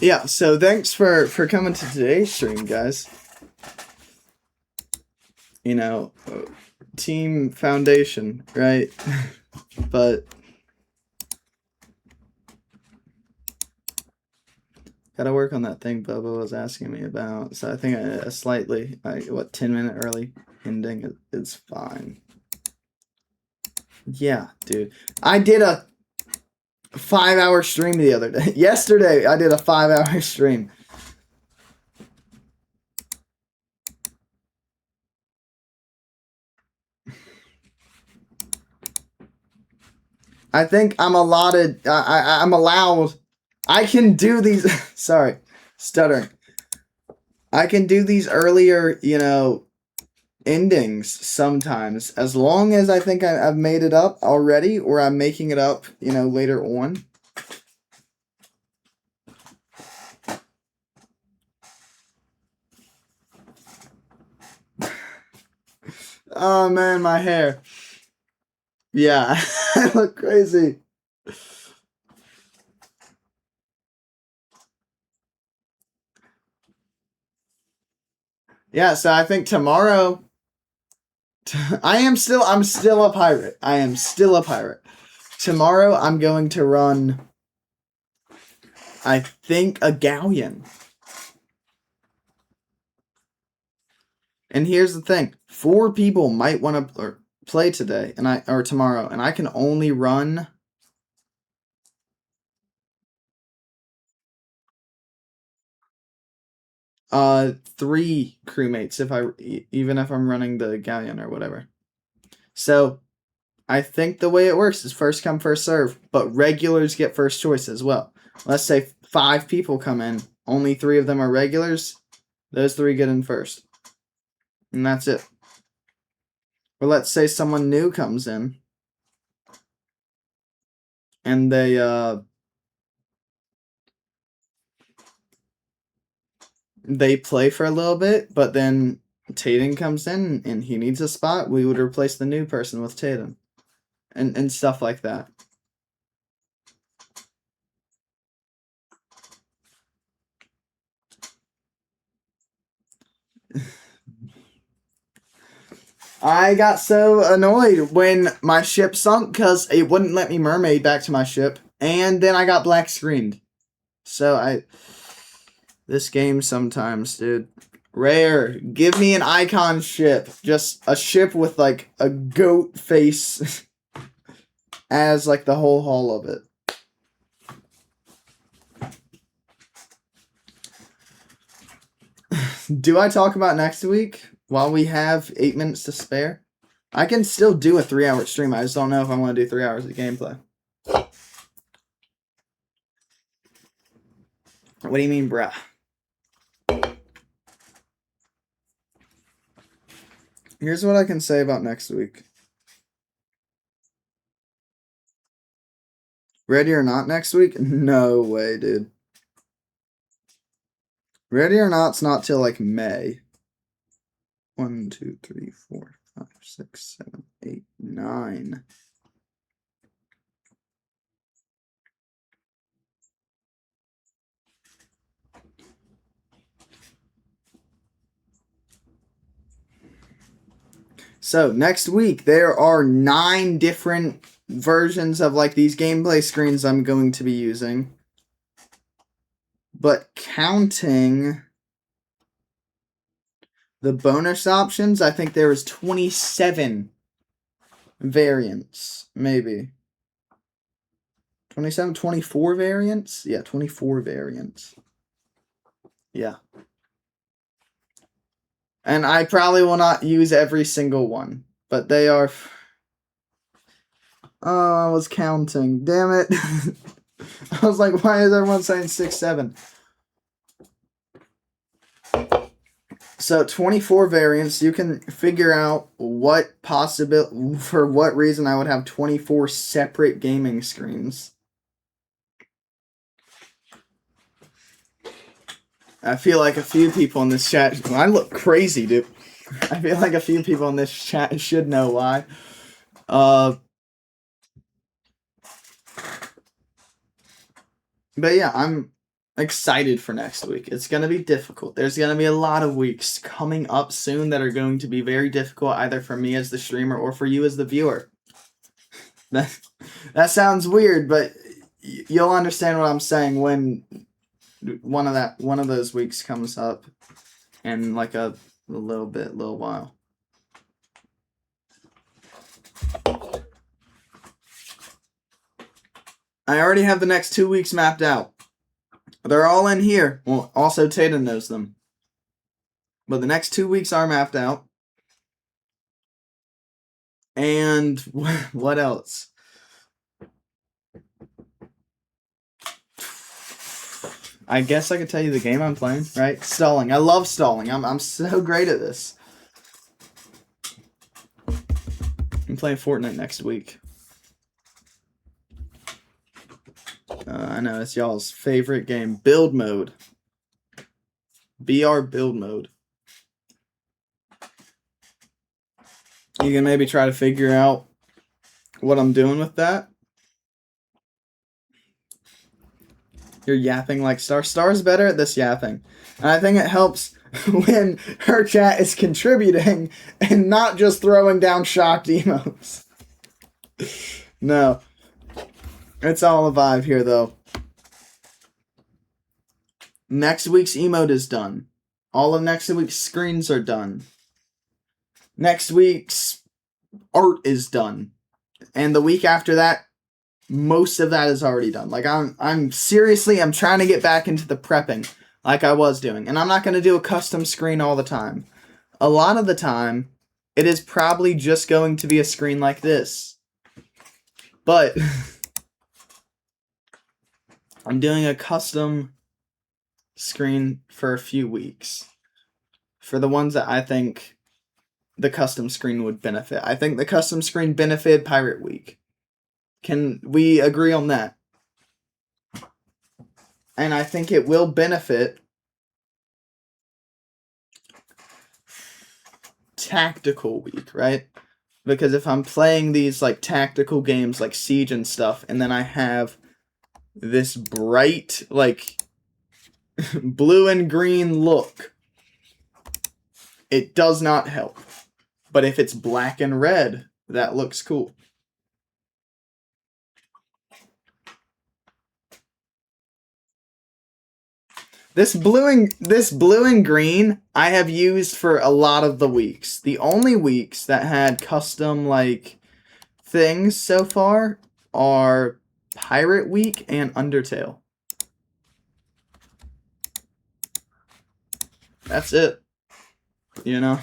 Yeah, so thanks for coming to today's stream, guys. Team foundation, right? But gotta work on that thing Bobo was asking me about. So I think a slightly, 10-minute early ending is fine. Yeah, dude. I did a 5-hour stream the other day. Yesterday, I did a 5-hour stream. I think I'm allotted. I'm allowed. I can do these. Sorry, stuttering. I can do these earlier, endings sometimes, as long as I think I've made it up already, or I'm making it up, later on. Oh man, my hair. Yeah, I look crazy. Yeah, so I think tomorrow I'm still a pirate. I am still a pirate. Tomorrow I'm going to run, I think, a galleon. And here's the thing. 4 people might want to play today or tomorrow, and I can only run 3 crewmates even if I'm running the galleon or whatever. So I think the way it works is first come, first serve, but regulars get first choice as well. Let's say 5 people come in, only 3 of them are regulars, those 3 get in first. And that's it. Or let's say someone new comes in, and they play for a little bit, but then Tatum comes in and he needs a spot, we would replace the new person with Tatum. And stuff like that. I got so annoyed when my ship sunk because it wouldn't let me mermaid back to my ship, and then I got black screened. So this game sometimes, dude. Rare, give me an icon ship. Just a ship with like a goat face as like the whole haul of it. Do I talk about next week while we have 8 minutes to spare? I can still do a 3-hour stream. I just don't know if I want to do 3 hours of gameplay. What do you mean, bruh? Here's what I can say about next week. Ready or Not next week? No way, dude. Ready or Not's not till like May. 1, 2, 3, 4, 5, 6, 7, 8, 9. So next week there are 9 different versions of like these gameplay screens I'm going to be using. But counting the bonus options, I think there is 27 variants, maybe. 27, 24 variants? Yeah, 24 variants. Yeah. And I probably will not use every single one, but they are... Oh, I was counting. Damn it. I was like, why is everyone saying 6, 7? So 24 variants, you can figure out for what reason I would have 24 separate gaming screens. I feel like a few people in this chat, I look crazy, dude. I feel like a few people in this chat should know why. But yeah, I'm excited for next week. It's going to be difficult. There's going to be a lot of weeks coming up soon that are going to be very difficult, either for me as the streamer or for you as the viewer. That sounds weird, but you'll understand what I'm saying when one of those weeks comes up in like a little while. I already have the next 2 weeks mapped out. They're all in here. Well, also Tata knows them. But the next 2 weeks are mapped out. And what else? I guess I could tell you the game I'm playing, right? Stalling. I love stalling. I'm so great at this. I'm playing Fortnite next week. I know, it's y'all's favorite game. Build mode. BR build mode. You can maybe try to figure out what I'm doing with that. You're yapping like Star. Star's better at this yapping. And I think it helps when her chat is contributing and not just throwing down shocked emotes. No. It's all a vibe here, though. Next week's emote is done. All of next week's screens are done. Next week's art is done. And the week after that, most of that is already done. Like, I'm seriously, I'm trying to get back into the prepping like I was doing. And I'm not going to do a custom screen all the time. A lot of the time, it is probably just going to be a screen like this. But I'm doing a custom screen for a few weeks. For the ones that I think the custom screen would benefit. I think the custom screen benefited Pirate Week. Can we agree on that? And I think it will benefit Tactical Week, right? Because if I'm playing these like tactical games like Siege and stuff, and then I have this bright like blue and green look, it does not help. But if it's black and red, that looks cool. This blue and green I have used for a lot of the weeks. The only weeks that had custom like things so far are Pirate Week and Undertale. That's it. You know?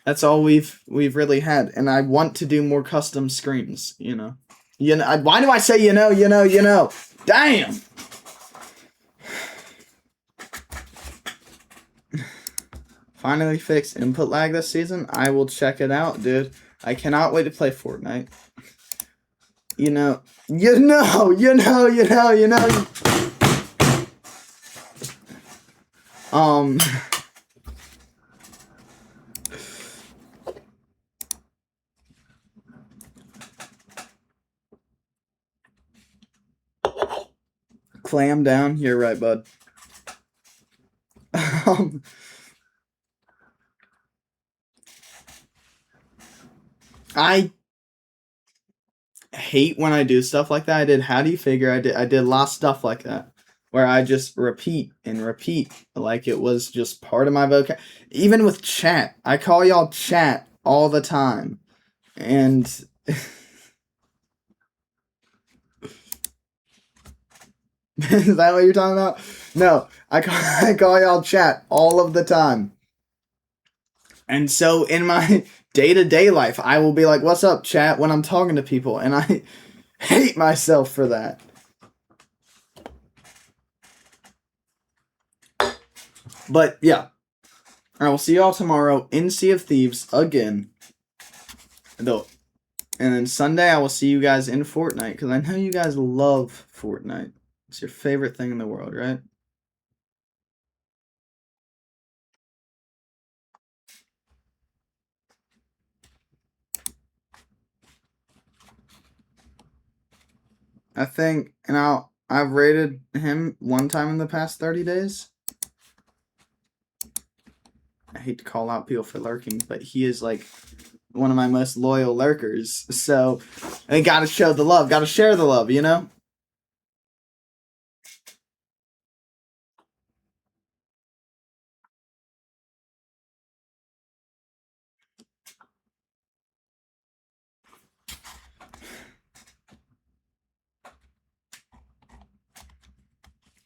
That's all we've really had. And I want to do more custom screens, you know? Why do I say you know? Damn! Finally fixed input lag this season. I will check it out, dude. I cannot wait to play Fortnite. You know. Clam down. You're right, bud. I hate when I do stuff like that. I did How Do You Figure? I did a lot of stuff like that where I just repeat and repeat like it was just part of my vocab. Even with chat, I call y'all chat all the time, and is that what you're talking about? No, I call y'all chat all of the time. And so in my day-to-day life, I will be like, what's up, chat, when I'm talking to people. And I hate myself for that. But, yeah. I will see y'all tomorrow in Sea of Thieves again. And then Sunday, I will see you guys in Fortnite. Because I know you guys love Fortnite. It's your favorite thing in the world, right? I think, and I've rated him one time in the past 30 days. I hate to call out people for lurking, but he is like one of my most loyal lurkers. So I gotta show the love, gotta share the love, you know?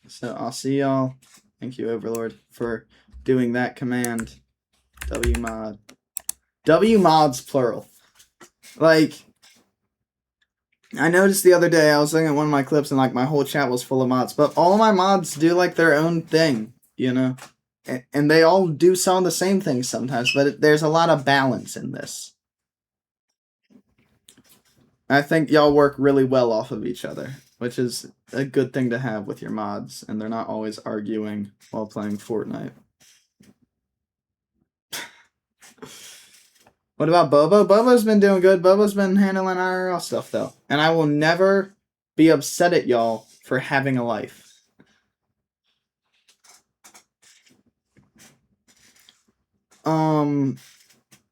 So I'll see y'all. Thank you, Overlord, for doing that command. Wmod. Wmods plural. Like, I noticed the other day, I was looking at one of my clips and like my whole chat was full of mods, but all of my mods do like their own thing, you know? And they all do some of the same things sometimes, but there's a lot of balance in this. I think y'all work really well off of each other, which is a good thing to have with your mods, and they're not always arguing while playing Fortnite. What about Bobo? Bobo's been doing good. Bobo's been handling IRL stuff, though. And I will never be upset at y'all for having a life.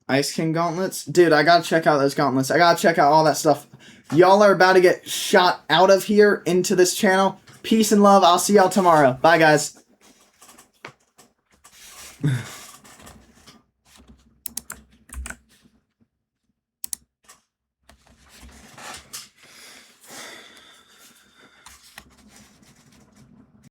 Ice King gauntlets? Dude, I gotta check out those gauntlets. I gotta check out all that stuff. Y'all are about to get shot out of here into this channel. Peace and love. I'll see y'all tomorrow. Bye, guys.